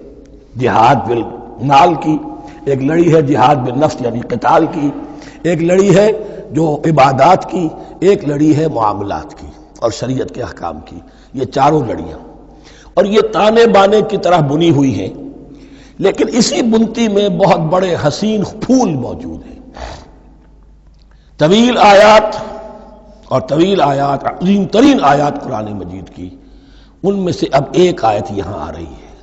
جہاد بالمال کی. ایک لڑی ہے جہاد بالنفس یعنی قتال کی. ایک لڑی ہے جو عبادات کی. ایک لڑی ہے معاملات کی اور شریعت کے احکام کی. یہ 4 لڑیاں، اور یہ تانے بانے کی طرح بنی ہوئی ہیں، لیکن اسی بنتی میں بہت بڑے حسین پھول موجود ہیں. طویل آیات عظیم ترین آیات قرآن مجید کی، ان میں سے اب ایک آیت یہاں آ رہی ہے.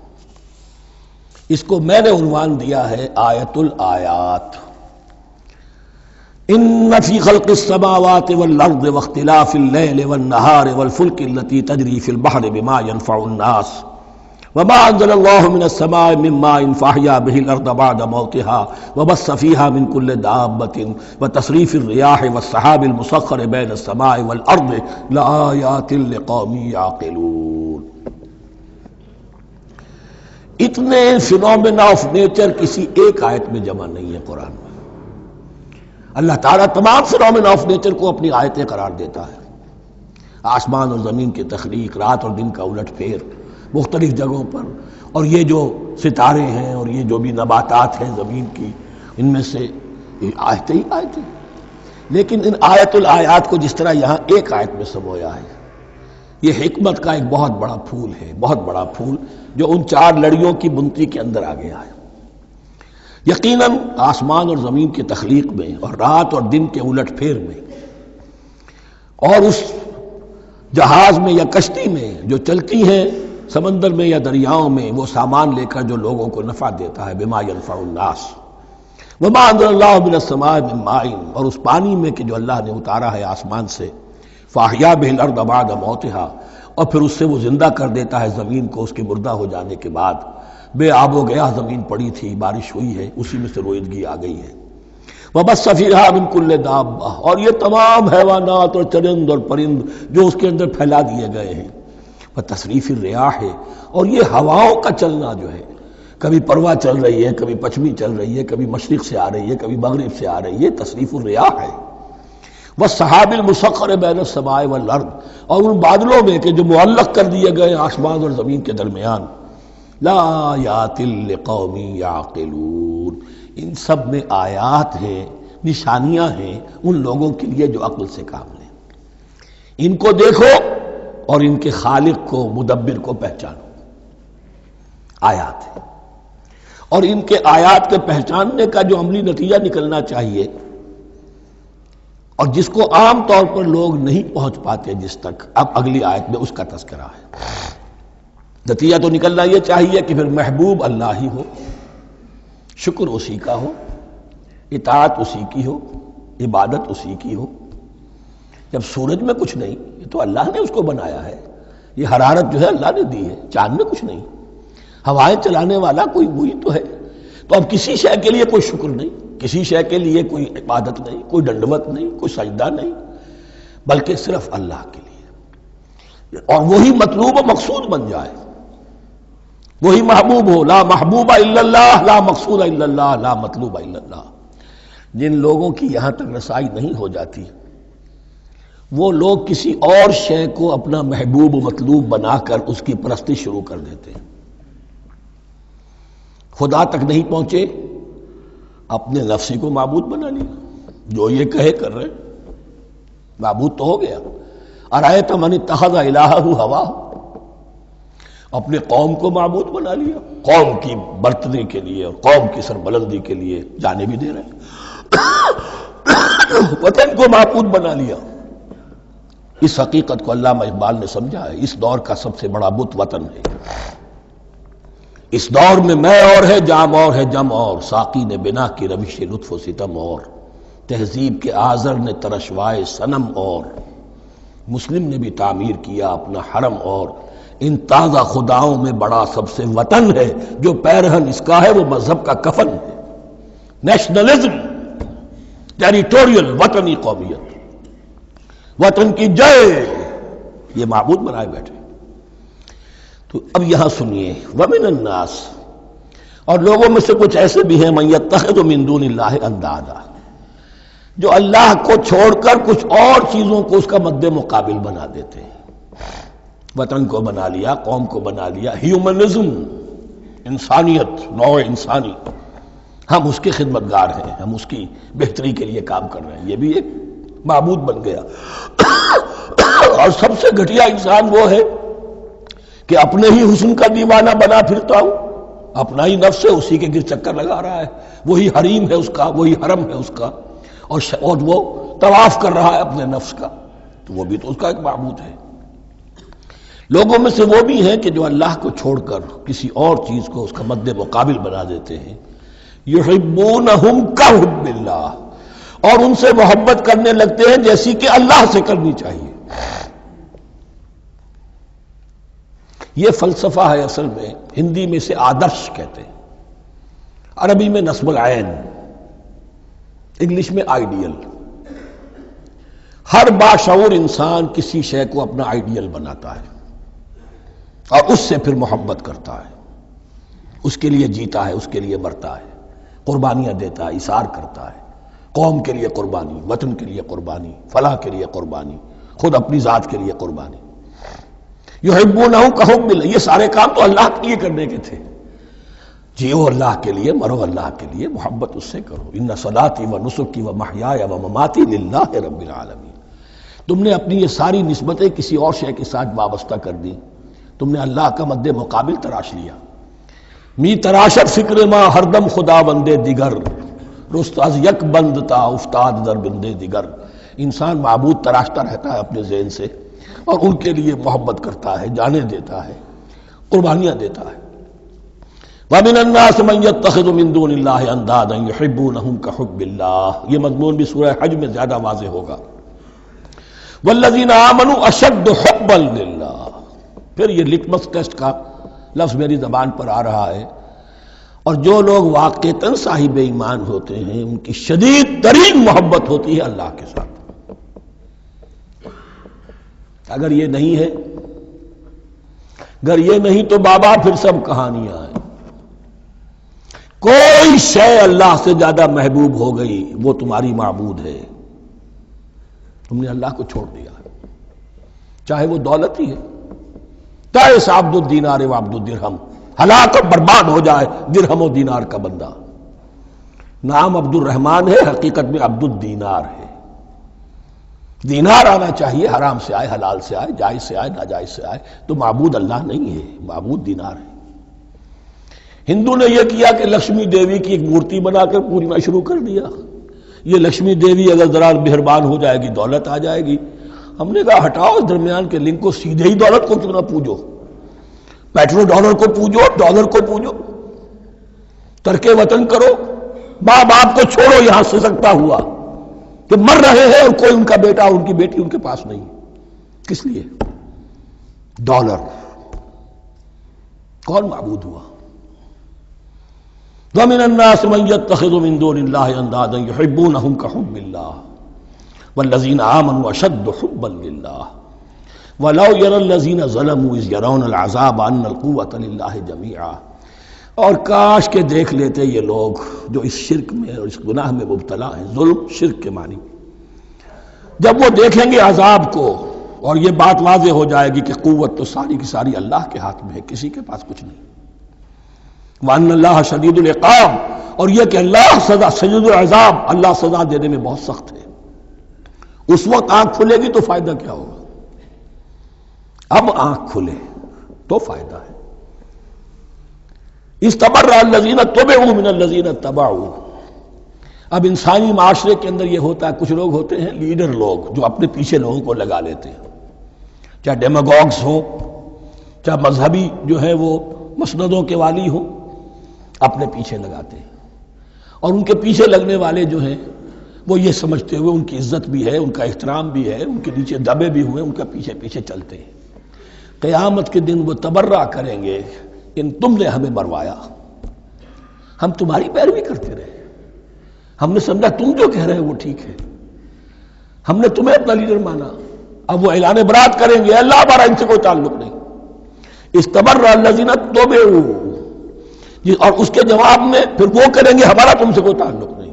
اس کو میں نے عنوان دیا ہے آیت الآیات. ان فی خلق السماوات والارض واختلاف اللیل والنہار والفلک التي تجری فی البحر بما ينفع الناس وما انزل الله من السماء من ماء فاحیا به الارض بعد موتها وبث فيها من كل دابة وتصريف الرياح والسحاب المسخر بين السماء والارض لآيات لقوم يعقلون. اتنے فینومینا آف نیچر کسی ایک آیت میں جمع نہیں ہے قرآن میں۔ اللہ تعالیٰ تمام فینومینا آف نیچر کو اپنی آیتیں قرار دیتا ہے۔ آسمان اور زمین کی تخلیق، رات اور دن کا الٹ پھیر مختلف جگہوں پر، اور یہ جو ستارے ہیں اور یہ جو بھی نباتات ہیں زمین کی، ان میں سے آیتیں ہی آیتیں۔ لیکن ان آیت الآیات کو جس طرح یہاں ایک آیت میں سمویا ہے، یہ حکمت کا ایک بہت بڑا پھول ہے، بہت بڑا پھول جو ان چار لڑیوں کی بنتی کے اندر آ گیا ہے۔ یقیناً آسمان اور زمین کی تخلیق میں اور رات اور دن کے الٹ پھیر میں اور اس جہاز میں یا کشتی میں جو چلتی ہیں سمندر میں یا دریاؤں میں، وہ سامان لے کر جو لوگوں کو نفع دیتا ہے، بما ينفع الناس وما انزل اللہ من السماء من ماء، اور اس پانی میں کہ جو اللہ نے اتارا ہے آسمان سے، فاحیا به الارض بعد موتها، اور پھر اس سے وہ زندہ کر دیتا ہے زمین کو اس کے مردہ ہو جانے کے بعد۔ بے آب و گیا زمین پڑی تھی، بارش ہوئی ہے، اسی میں سے روئیدگی آ گئی ہے۔ وبث فیہا من کل دابہ، اور یہ تمام حیوانات اور چرند اور پرند جو اس کے اندر پھیلا دیے گئے ہیں۔ وتصریف الریاح، اور یہ ہواؤں کا چلنا جو ہے، کبھی پرواں چل رہی ہے، کبھی پچھمی چل رہی ہے، کبھی مشرق سے آ رہی ہے، کبھی مغرب سے آ رہی ہے، تصریف الریاح ہے۔ والسحاب المسخر بین السماء والارض، اور ان بادلوں میں کہ جو معلق کر دیے گئے آسمان اور زمین کے درمیان۔ لآیات لقوم یعقلون، ان سب میں آیات ہیں، نشانیاں ہیں ان لوگوں کے لیے جو عقل سے کام لیں۔ ان کو دیکھو اور ان کے خالق کو، مدبر کو پہچانو۔ آیات ہے، اور ان کے آیات کے پہچاننے کا جو عملی نتیجہ نکلنا چاہیے، اور جس کو عام طور پر لوگ نہیں پہنچ پاتے جس تک، اب اگلی آیت میں اس کا تذکرہ ہے۔ نتیجہ تو نکلنا یہ چاہیے کہ پھر محبوب اللہ ہی ہو، شکر اسی کا ہو، اطاعت اسی کی ہو، عبادت اسی کی ہو۔ جب سورج میں کچھ نہیں، یہ تو اللہ نے اس کو بنایا ہے، یہ حرارت جو ہے اللہ نے دی ہے، چاند میں کچھ نہیں، ہوائیں چلانے والا کوئی وہی تو ہے۔ تو اب کسی شے کے لیے کوئی شکر نہیں، کسی شے کے لیے کوئی عبادت نہیں، کوئی ڈنڈوت نہیں، کوئی سجدہ نہیں، بلکہ صرف اللہ کے لیے، اور وہی مطلوب و مقصود بن جائے، وہی محبوب ہو۔ لا محبوب الا اللہ، لا مقصود الا اللہ، لا مطلوب الا اللہ۔ جن لوگوں کی یہاں تک رسائی نہیں ہو جاتی، وہ لوگ کسی اور شے کو اپنا محبوب و مطلوب بنا کر اس کی پرستی شروع کر دیتے ہیں۔ خدا تک نہیں پہنچے، اپنے نفسی کو معبود بنا لیا، جو یہ کہے کر رہے، معبود تو ہو گیا۔ ارأیت من اتخذ الہہ ہواہ، اپنے قوم کو معبود بنا لیا، قوم کی برتری کے لیے اور قوم کی سربلندی کے لیے جانے بھی دے رہے ہیں، وطن کو معبود بنا لیا۔ اس حقیقت کو علامہ اقبال نے سمجھا ہے، اس دور کا سب سے بڑا بت وطن ہے۔ اس دور میں میں اور ہے، جام اور ہے، جم اور، ساقی نے بنا کی روش لطف و ستم اور، تہذیب کے آزر نے ترشوائے صنم اور، مسلم نے بھی تعمیر کیا اپنا حرم اور، ان تازہ خداؤں میں بڑا سب سے وطن ہے، جو پیرہن اس کا ہے وہ مذہب کا کفن ہے۔ نیشنلزم، ٹیریٹوریل، وطنی قومیت، وطن کی جے، یہ معبود بنائے بیٹھے۔ تو اب یہاں سنیے، ومن الناس، اور لوگوں میں سے کچھ ایسے بھی ہیں، من یتخذ من دون اللہ اندادا، جو اللہ کو چھوڑ کر کچھ اور چیزوں کو اس کا مد مقابل بنا دیتے ہیں۔ وطن کو بنا لیا، قوم کو بنا لیا، ہیومنزم، انسانیت، نوع انسانی، ہم اس کے خدمتگار ہیں، ہم اس کی بہتری کے لیے کام کر رہے ہیں، یہ بھی ایک معبود بن گیا۔ اور سب سے گھٹیا انسان وہ ہے کہ اپنے ہی حسن کا دیوانہ بنا پھرتا ہوں، اپنا ہی نفس ہے، اسی کے گر چکر لگا رہا ہے، وہی حریم ہے اس کا، وہی حرم ہے اس کا، اور وہ طواف کر رہا ہے اپنے نفس کا، تو وہ بھی تو اس کا ایک معبود ہے۔ لوگوں میں سے وہ بھی ہیں کہ جو اللہ کو چھوڑ کر کسی اور چیز کو اس کا مد مقابل بنا دیتے ہیں۔ یحبونہم کحب اللہ، اور ان سے محبت کرنے لگتے ہیں جیسی کہ اللہ سے کرنی چاہیے۔ یہ فلسفہ ہے اصل میں، ہندی میں اسے آدرش کہتے ہیں، عربی میں نصب العین، انگلش میں آئیڈیل۔ ہر باشعور انسان کسی شے کو اپنا آئیڈیل بناتا ہے اور اس سے پھر محبت کرتا ہے۔ اس کے لیے جیتا ہے، اس کے لیے مرتا ہے، قربانیاں دیتا ہے، اثار کرتا ہے، قوم کے لیے قربانی، وطن کے لیے قربانی، فلاح کے لیے قربانی، خود اپنی ذات کے لیے قربانی۔ یحبونہ کحب اللہ، یہ سارے کام تو اللہ کے لیے کرنے کے تھے۔ جیو اللہ کے لیے، مرو اللہ کے لیے، محبت اس سے کرو۔ ان صلاتی و نسکی و محیای و مماتی للہ رب العالمین۔ تم نے اپنی یہ ساری نسبتیں کسی اور شے کے ساتھ وابستہ کر دی، تم نے اللہ کا مد مقابل تراش لیا۔ می تراشت فکر ما ہر دم خدا بندے دیگر، رست از یک بند تا افتاد در بندے دیگر۔ انسان معبود تراشتا رہتا ہے اپنے ذہن سے، اور ان کے لیے محبت کرتا ہے، جانیں دیتا ہے، قربانیاں دیتا ہے۔ وَمِنَ النَّاسِ مَن يَتَّخِذُ مِن دُونِ اللَّهِ أَندَادًا يُحِبُّونَهُمْ كَحُبِّ اللَّهِ، یہ مضمون بھی سورہ حج میں زیادہ واضح ہوگا۔ وَالَّذِينَ آمَنُوا أَشَدُّ حُبًّا لِلَّهِ، پھر یہ لٹمس ٹیسٹ کا لفظ میری زبان پر آ رہا ہے، اور جو لوگ واقعتاً صاحب ایمان ہوتے ہیں ان کی شدید ترین محبت ہوتی ہے اللہ کے ساتھ۔ اگر یہ نہیں ہے، اگر یہ نہیں تو بابا پھر سب کہانیاں ہیں۔ کوئی شے اللہ سے زیادہ محبوب ہو گئی وہ تمہاری معبود ہے، تم نے اللہ کو چھوڑ دیا، چاہے وہ دولت ہی ہے، چاہے عبد الدینار و عبد الدرہم، ہلاک اور برباد ہو جائے درہم و دینار کا بندہ۔ نام عبد الرحمن ہے، حقیقت میں عبد الدینار ہے۔ دینار آنا چاہیے، حرام سے آئے، حلال سے آئے، جائز سے آئے، ناجائز سے آئے، تو معبود اللہ نہیں ہے، معبود دینار ہے۔ ہندو نے یہ کیا کہ لکشمی دیوی کی ایک مورتی بنا کر پوجنا شروع کر دیا۔ یہ لکشمی دیوی اگر ذرا مہربان ہو جائے گی دولت آ جائے گی۔ ہم نے کہا ہٹاؤ اس درمیان کے لنک کو، سیدھے ہی دولت کو کیوں نہ پوجو، پیٹرو ڈالر کو پوجو، ڈالر کو پوجو، ترک وطن کرو، ماں باپ کو چھوڑو یہاں سے سکتا ہوا کہ مر رہے ہیں اور کوئی ان کا بیٹا ان کی بیٹی ان کے پاس نہیں، کس لیے؟ ڈالر۔ کون معبود ہوا؟ وَمِنَ النَّاسِ مَن يَتَّخِذُ مِن دُونِ اللَّهِ أَندَادًا يُحِبُّونَهُمْ كَحُبِّ اللَّهِ وَالَّذِينَ آمَنُوا أَشَدُّ حُبًّا لِلَّهِ وَلَوْ يَرَى الَّذِينَ ظَلَمُوا إِذْ يَرَوْنَ الْعَذَابَ أَنَّ الْقُوَّةَ لِلَّهِ جَمِيعًا، اور کاش کہ دیکھ لیتے یہ لوگ جو اس شرک میں اور اس گناہ میں مبتلا ہیں، ظلم شرک کے معنی، جب وہ دیکھیں گے عذاب کو اور یہ بات واضح ہو جائے گی کہ قوت تو ساری کی ساری اللہ کے ہاتھ میں ہے، کسی کے پاس کچھ نہیں۔ وَأَنَّ اللَّهَ شَدِيدُ الْعِقَابِ، اور یہ کہ اللہ سزا شدید العذاب، اللہ سزا دینے میں بہت سخت ہے۔ اس وقت آنکھ کھلے گی تو فائدہ کیا ہوگا؟ اب آنکھ کھلے تو فائدہ ہے۔ اِسْتَبَرَّأَ الَّذِينَ اتُّبِعُوا مِنَ الَّذِينَ اتَّبَعُوا، اب انسانی معاشرے کے اندر یہ ہوتا ہے، کچھ لوگ ہوتے ہیں لیڈر لوگ جو اپنے پیچھے لوگوں کو لگا لیتے ہیں، چاہے ڈیماگوگز ہوں، چاہے مذہبی جو ہے وہ مسندوں کے والی ہوں، اپنے پیچھے لگاتے ہیں، اور ان کے پیچھے لگنے والے جو ہیں وہ یہ سمجھتے ہوئے ان کی عزت بھی ہے، ان کا احترام بھی ہے، ان کے نیچے دبے بھی ہوئے، ان کا پیچھے پیچھے چلتے ہیں۔ قیامت کے دن وہ تبرہ کریں گے کہ تم نے ہمیں مروایا، ہم تمہاری پیروی کرتے رہے، ہم نے سمجھا تم جو کہہ رہے وہ ٹھیک ہے، ہم نے تمہیں اپنا لیڈر مانا۔ اب وہ اعلان برات کریں گے، اللہ ہمارا ان سے کوئی تعلق نہیں۔ استبرأ الذین اتبعوا، اور اس کے جواب میں پھر وہ کریں گے ہمارا تم سے کوئی تعلق نہیں۔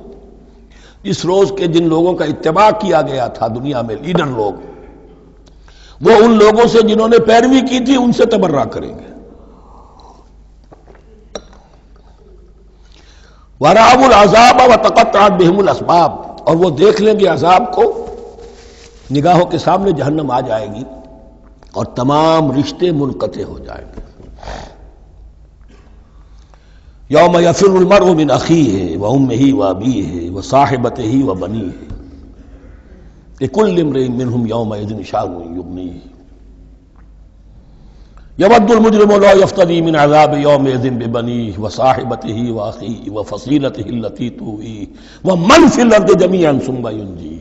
اس روز کے جن لوگوں کا اتباع کیا گیا تھا دنیا میں، لیڈر لوگ، وہ ان لوگوں سے جنہوں نے پیروی کی تھی ان سے تبرہ کریں گے۔ وَرَأَوُا الْعَذَابَ وَتَقَطَّعَتْ بِهِمُ الْأَسْبَابُ، اور وہ دیکھ لیں گے عذاب کو، نگاہوں کے سامنے جہنم آ جائے گی اور تمام رشتے منقطع ہو جائیں گے۔ یوم یفر المرء من اخیہ وامہ وابیہ وصاحبتہ وبنیہ لکل امرئ منہم یومئذ شأن یغنیہ یود المجرم لا یفتدی من عذاب یومئذ ببنیہ وصاحبتہ واخیہ وفصیلتہ التی تؤویہ ومن فی الارض جمیعا ثم ینجیہ۔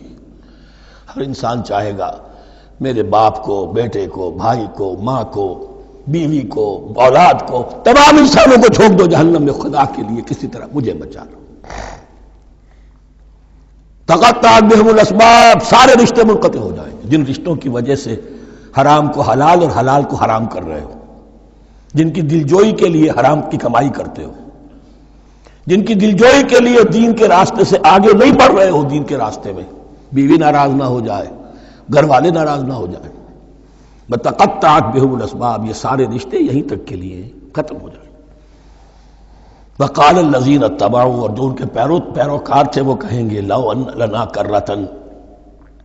ہر انسان چاہے گا میرے باپ کو، بیٹے کو، بھائی کو، ماں کو، بیوی کو، اولاد کو، تمام انسانوں کو چھوڑ دو جہنم میں، خدا کے لیے کسی طرح مجھے بچا لو۔ تقطعت بہم الاسباب، سارے رشتے منقطع ہو جائیں گے، جن رشتوں کی وجہ سے حرام کو حلال اور حلال کو حرام کر رہے ہو۔ جن کی دلجوئی کے لیے حرام کی کمائی کرتے ہو، جن کی دلجوئی کے لیے دین کے راستے سے آگے نہیں بڑھ رہے ہو، دین کے راستے میں بیوی ناراض نہ ہو جائے، گھر والے ناراض نہ ہو جائیں، بتقطعت بہم الاسباب، یہ سارے رشتے یہیں تک کے لیے ختم ہو جائیں۔ وقال الذین اتبعوا، اور جو ان کے پیروکار تھے وہ کہیں گے لو ان لنا کرۃ،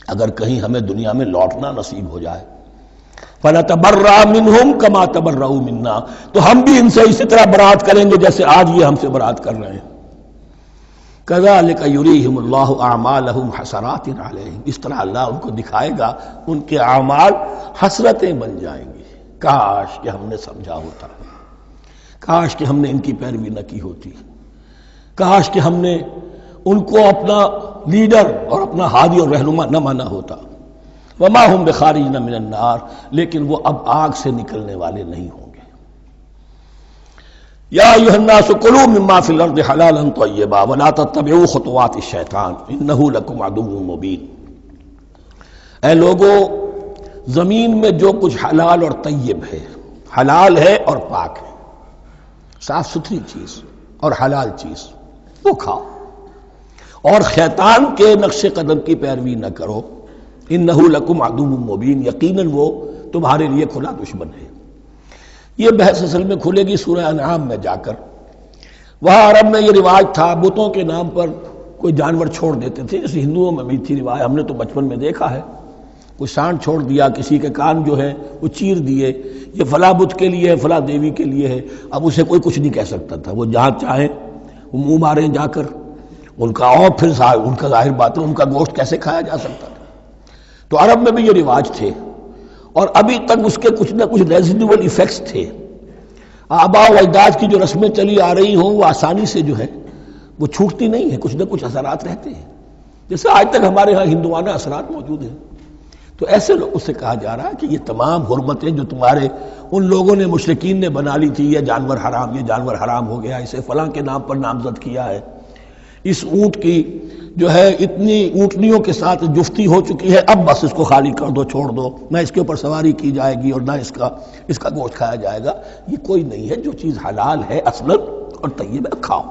اگر کہیں ہمیں دنیا میں لوٹنا نصیب ہو جائے، فنتبرأ منہم کما تبرؤوا منا، تو ہم بھی ان سے اسی طرح برات کریں گے جیسے آج یہ ہم سے برات کر رہے ہیں۔ کذالک یریہم اللہ اعمالہم حسرات علیہم، اس طرح اللہ ان کو دکھائے گا ان کے اعمال حسرتیں بن جائیں گی۔ کاش کہ ہم نے سمجھا ہوتا، کاش کہ ہم نے ان کی پیروی نہ کی ہوتی، کاش کہ ہم نے ان کو اپنا لیڈر اور اپنا ہادی اور رہنما نہ مانا ہوتا۔ وما ہم بخارجین من النار، لیکن وہ اب آگ سے نکلنے والے نہیں ہوں گے۔ یا ایھا الناس کلوا مما فی الارض حلالا طیبا ولا تتبعوا خطوات الشیطان انہ لکم عدو مبین۔ اے لوگو، زمین میں جو کچھ حلال اور طیب ہے، حلال ہے اور پاک ہے، صاف ستھری چیز اور حلال چیز، وہ کھاؤ، اور شیطان کے نقش قدم کی پیروی نہ کرو، انہ لکم عدو مبین، یقیناً وہ تمہارے لیے کھلا دشمن ہے۔ یہ بحث اصل میں کھلے گی سورہ انعام میں جا کر۔ وہاں عرب میں یہ رواج تھا، بتوں کے نام پر کوئی جانور چھوڑ دیتے تھے، جیسے ہندوؤں میں بھی تھی رواج، ہم نے تو بچپن میں دیکھا ہے، کوئی سانڈ چھوڑ دیا، کسی کے کان جو ہے وہ چیر دیے، یہ فلاں بت کے لیے ہے، فلاں دیوی کے لیے ہے، اب اسے کوئی کچھ نہیں کہہ سکتا تھا، وہ جہاں چاہیں وہ منہ ماریں جا کر ان کا، اور پھر ان کا ظاہر بات ہے ان کا گوشت کیسے کھایا جا سکتا تھا۔ تو عرب میں بھی یہ رواج تھے، اور ابھی تک اس کے کچھ نہ کچھ ریزیڈول ایفیکٹس تھے۔ آباء و اجداد کی جو رسمیں چلی آ رہی ہوں وہ آسانی سے جو ہے وہ چھوٹتی نہیں ہے، کچھ نہ کچھ اثرات رہتے ہیں، جیسے آج تک ہمارے ہاں ہندوانہ اثرات موجود ہیں۔ تو ایسے لوگوں سے کہا جا رہا ہے کہ یہ تمام حرمتیں جو تمہارے ان لوگوں نے مشرکین نے بنا لی تھی، یہ جانور حرام، یہ جانور حرام ہو گیا، اسے فلاں کے نام پر نامزد کیا ہے، اس اونٹ کی جو ہے اتنی اونٹنیوں کے ساتھ جفتی ہو چکی ہے، اب بس اس کو خالی کر دو، چھوڑ دو، نہ اس کے اوپر سواری کی جائے گی اور نہ اس کا گوشت کھایا جائے گا۔ یہ کوئی نہیں ہے، جو چیز حلال ہے اصلاً اور طیب ہے کھاؤ۔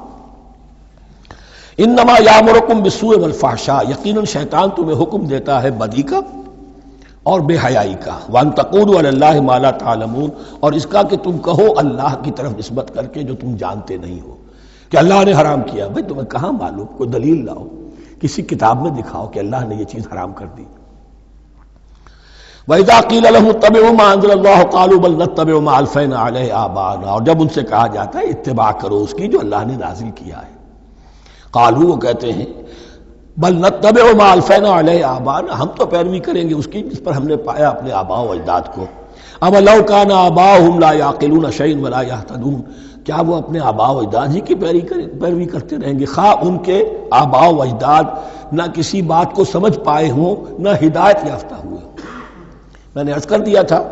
انما یامرکم بالسوء والفحشاء، یقیناً شیطان تمہیں حکم دیتا ہے بدی کا اور بے حیائی کا، وان تقولوا علی اللہ ما لا تعلمون، اور اس کا کہ تم کہو اللہ کی طرف نسبت کر کے جو تم جانتے نہیں ہو کہ اللہ نے حرام کیا۔ بھائی تمہیں کہاں معلوم؟ کوئی دلیل لاؤ، کسی کتاب میں دکھاؤ کہ اللہ نے یہ چیز حرام کر دی۔ وَإِذَا قِيلَ لَهُمُ اتَّبِعُوا مَا أَنزَلَ اللَّهُ قَالُوا بَلْ نَتَّبِعُ مَا أَلْفَيْنَا عَلَيْهِ آبَاءَنَا، اور جب ان سے کہا جاتا ہے اتباع کرو اس کی جو اللہ نے نازل کیا ہے، قالوا، وہ کہتے ہیں بل نتبع ما ألفينا عليه آباءنا، ہم تو پیروی کریں گے اس کی جس پر ہم نے پایا اپنے آباء و اجداد کو۔ اَوَ لَوْ كَانَ آبَاؤُهُمْ لَا يَعْقِلُونَ شَيْئًا وَلَا يَهْتَدُونَ، کیا وہ اپنے آباء و اجداد ہی کی پیروی کرتے رہیں گے، خواہ ان کے آباء و اجداد نہ کسی بات کو سمجھ پائے ہوں نہ ہدایت یافتہ ہوئے ہوں۔ میں نے عرض کر دیا تھا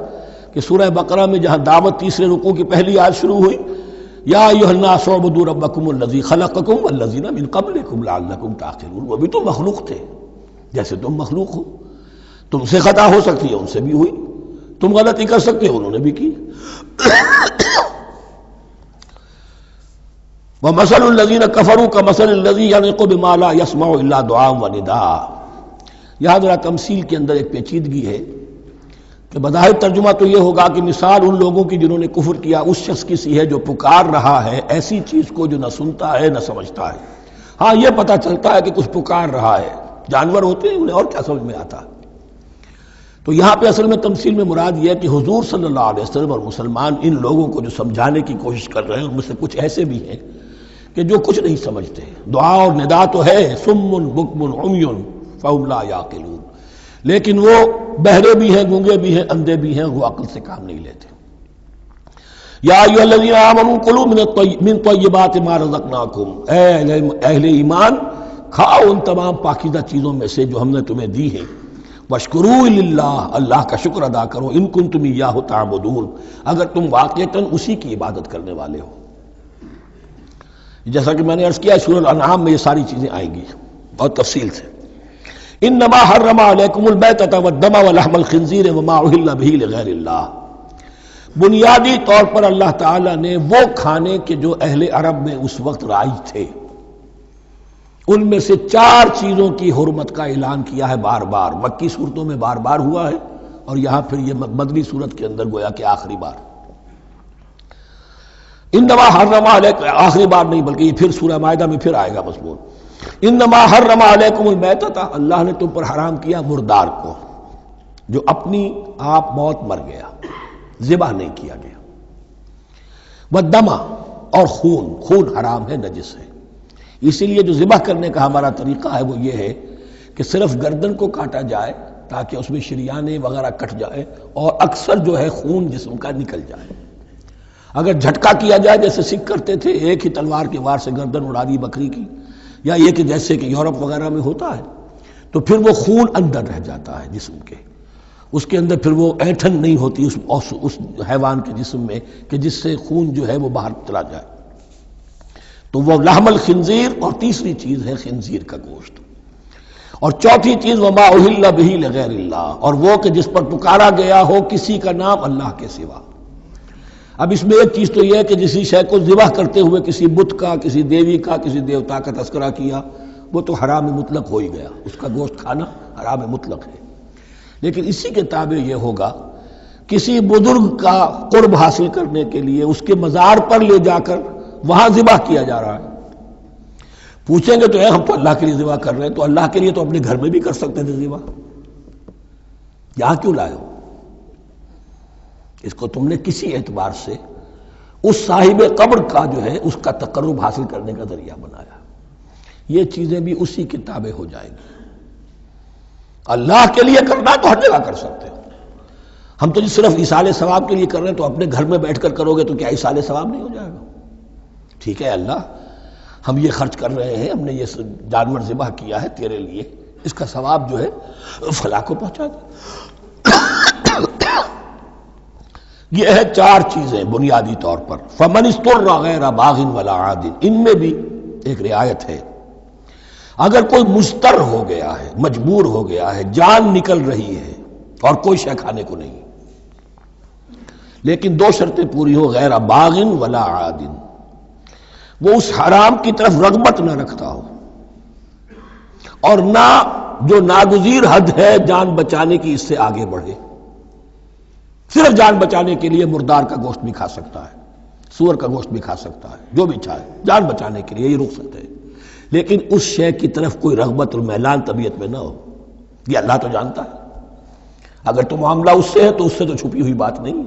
کہ سورہ بقرہ میں جہاں دعوت تیسرے رکوع کی پہلی آیت شروع ہوئی، یا ایھا الناس اعبدوا ربکم الذی خلقکم والذین من قبلکم لعلکم تعقلون، وہ بھی تو مخلوق تھے جیسے تم مخلوق ہو، تم سے خطا ہو سکتی ہے ان سے بھی ہوئی، تم غلطی کر سکتے ہو انہوں نے بھی کی۔ وَمَثَلُ الَّذِينَ كَفَرُوا كَمَثَلِ الَّذِي يَنِقُ بِمَا لَا يَسْمَعُ إِلَّا دُعَاءً وَنِدَاءً۔ یہاں ذرا تمثیل کے اندر ایک پیچیدگی ہے کہ بظاہر ترجمہ تو یہ ہوگا کہ مثال ان لوگوں کی جنہوں نے کفر کیا اس شخص کی سی ہے جو پکار رہا ہے ایسی چیز کو جو نہ سنتا ہے نہ سمجھتا ہے۔ ہاں یہ پتہ چلتا ہے کہ کچھ پکار رہا ہے، جانور ہوتے ہیں انہیں اور کیا سمجھ میں آتا ہے۔ تو یہاں پہ اصل میں تمثیل میں مراد یہ ہے کہ حضور صلی اللہ علیہ وسلم اور مسلمان ان لوگوں کو جو سمجھانے کی کوشش کر رہے ہیں ان میں سے کچھ ایسے بھی ہیں کہ جو کچھ نہیں سمجھتے، دعا اور ندا تو ہے، صم بکم عمی فہم لا یعقلون، لیکن وہ بہرے بھی ہیں، گونگے بھی ہیں، اندھے بھی ہیں، وہ عقل سے کام نہیں لیتے۔ یا ایھا الذین آمنوا کلوا من طیبات ما رزقناکم، اے اہل ایمان کھاؤ ان تمام پاکیزہ چیزوں میں سے جو ہم نے تمہیں دی ہیں، واشکروا للہ، اللہ کا شکر ادا کرو، ان کنتم ایاہ تعبدون، اگر تم واقعتاً اسی کی عبادت کرنے والے ہو۔ جیسا کہ میں نے عرض کیا سورہ الانعام میں یہ ساری چیزیں آئیں گی بہت تفصیل سے۔ انما حرم علیکم المیتۃ والدم ولحم الخنزیر وما اہل بہ لغیر اللہ بنیادی طور پر اللہ تعالیٰ نے وہ کھانے کے جو اہل عرب میں اس وقت رائج تھے ان میں سے 4 چیزوں کی حرمت کا اعلان کیا ہے بار بار، مکی صورتوں میں بار بار ہوا ہے اور یہاں پھر یہ مدنی صورت کے اندر گویا کہ آخری بار۔ انما حرم علیکم، آخری بار نہیں بلکہ یہ پھر سورہ مائدہ میں پھر آئے گا مضمون، انما حرم علیکم المیتۃ، اللہ نے تم پر حرام کیا مردار کو، جو اپنی آپ موت مر گیا، ذبح نہیں کیا گیا، والدم، اور خون حرام ہے، نجس ہے۔ اسی لیے جو ذبح کرنے کا ہمارا طریقہ ہے وہ یہ ہے کہ صرف گردن کو کاٹا جائے تاکہ اس میں شریانے وغیرہ کٹ جائے اور اکثر جو ہے خون جسم کا نکل جائے۔ اگر جھٹکا کیا جائے جیسے سکھ کرتے تھے، ایک ہی تلوار کے وار سے گردن اڑا دی بکری کی، یا یہ کہ جیسے کہ یورپ وغیرہ میں ہوتا ہے، تو پھر وہ خون اندر رہ جاتا ہے جسم کے، اس کے اندر پھر وہ اینٹھن نہیں ہوتی اس حیوان کے جسم میں کہ جس سے خون جو ہے وہ باہر چلا جائے، تو وہ لحم الخنزیر، اور تیسری چیز ہے خنزیر کا گوشت، اور چوتھی چیز وما اہل بہ لغیر اللہ، اور وہ کہ جس پر پکارا گیا ہو کسی کا نام اللہ کے سوا۔ اب اس میں ایک چیز تو یہ ہے کہ جسی شے کو ذبح کرتے ہوئے کسی بت کا، کسی دیوی کا، کسی دیوتا کا تذکرہ کیا، وہ تو حرام مطلق ہو ہی گیا، اس کا گوشت کھانا حرام مطلق ہے۔ لیکن اسی کے تابع یہ ہوگا کسی بزرگ کا قرب حاصل کرنے کے لیے اس کے مزار پر لے جا کر وہاں ذبح کیا جا رہا ہے، پوچھیں گے تو ہم تو اللہ کے لیے ذبح کر رہے ہیں، تو اللہ کے لیے تو اپنے گھر میں بھی کر سکتے تھے ذبح، یہاں کیوں لائے ہو؟ اس کو تم نے کسی اعتبار سے اس صاحب قبر کا جو ہے اس کا تقرب حاصل کرنے کا ذریعہ بنایا۔ یہ چیزیں بھی اسی کی تابع ہو جائیں گی۔ اللہ کے لیے کرنا تو ہر جگہ کر سکتے ہو، ہم تو صرف ایصال ثواب کے لیے کر رہے ہیں، تو اپنے گھر میں بیٹھ کر کرو گے تو کیا ایصال ثواب نہیں ہو جائے گا؟ ٹھیک ہے اللہ، ہم یہ خرچ کر رہے ہیں، ہم نے یہ جانور ذبح کیا ہے تیرے لیے، اس کا ثواب جو ہے فلاں کو پہنچا دے۔ یہ ہے 4 چیزیں بنیادی طور پر۔ فمن اضطر غیر باغ ولا عاد، ان میں بھی ایک رعایت ہے، اگر کوئی مضطر ہو گیا ہے، مجبور ہو گیا ہے، جان نکل رہی ہے اور کوئی شے کھانے کو نہیں، لیکن 2 شرطیں پوری ہو، غیر باغ ولا عاد، وہ اس حرام کی طرف رغبت نہ رکھتا ہو، اور نہ جو ناگزیر حد ہے جان بچانے کی اس سے آگے بڑھے۔ صرف جان بچانے کے لیے مردار کا گوشت بھی کھا سکتا ہے، سور کا گوشت بھی کھا سکتا ہے، جو بھی چاہے جان بچانے کے لیے یہ رک سکتے ہیں، لیکن اس شے کی طرف کوئی رغبت المیلان طبیعت میں نہ ہو۔ یہ اللہ تو جانتا ہے، اگر تو معاملہ اس سے ہے تو اس سے تو چھپی ہوئی بات نہیں ہے،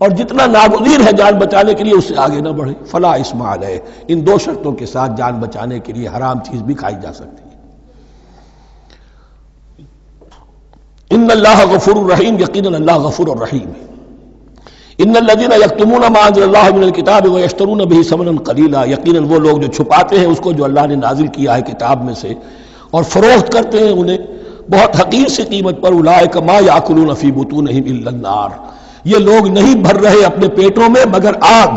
اور جتنا ناگزیر ہے جان بچانے کے لیے اس سے آگے نہ بڑھے۔ فلا اثم علیہ، ان 2 شرطوں کے ساتھ جان بچانے کے لیے حرام چیز بھی کھائی جا سکتی ہے۔ ان اللہ غفور الرحیم، یقیناً اللہ غفور الرحیم ہے۔ ان الذین یکتمون ما انزل اللہ من الکتاب ویشترون بہ ثمنا قلیلا، یقیناً وہ لوگ جو چھپاتے ہیں اس کو جو اللہ نے نازل کیا ہے کتاب میں سے اور فروخت کرتے ہیں انہیں بہت حقیر سی قیمت پر، اولئک ما یاکلون فی بطونہم الا النار، یہ لوگ نہیں بھر رہے اپنے پیٹوں میں مگر آگ۔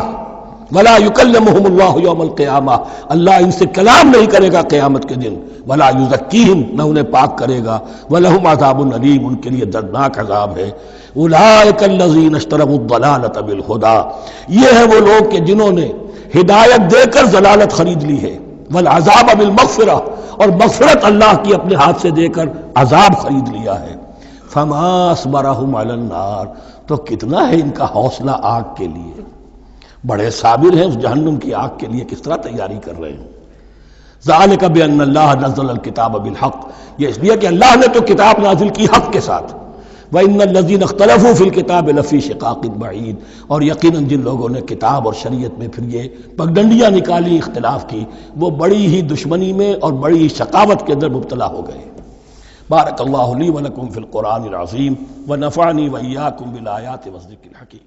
ولا یکلمہم اللہ یوم القیامہ، اللہ ان سے کلام نہیں کرے گا قیامت کے دن۔ ولا یزکیہم، نہ انہیں پاک کرے گا۔ ولہم عذاب علیم، ان کے لیے دردناک عذاب ہے۔ اولئک الذین اشتروا الضلالۃ بالہدی، یہ ہیں وہ لوگ کہ جنہوں نے ہدایت دے کر ضلالت خرید لی ہے، والعذاب بالمغفرہ، اور مغفرت اللہ کی اپنے ہاتھ سے دے کر عذاب خرید لیا ہے۔ فما اصبرہم علی النار، تو کتنا ہے ان کا حوصلہ آگ کے لیے، بڑے صابر ہیں اس جہنم کی آگ کے لیے، کس طرح تیاری کر رہے ہیں۔ ذالک بان اللہ نزل الکتاب بالحق، یہ اس لیے کہ اللہ نے تو کتاب نازل کی حق کے ساتھ۔ وان الذین اختلفوا فی الکتاب لفی شقاق بعید، اور یقیناً جن لوگوں نے کتاب اور شریعت میں پھر یہ پگڈنڈیاں نکالی، اختلاف کی، وہ بڑی ہی دشمنی میں اور بڑی ہی شقاوت کے اندر مبتلا ہو گئے۔ بارک اللہ لی ولکم فی القرآن العظیم ونفعنی وإیاکم بالآیات والذکر الحکیم۔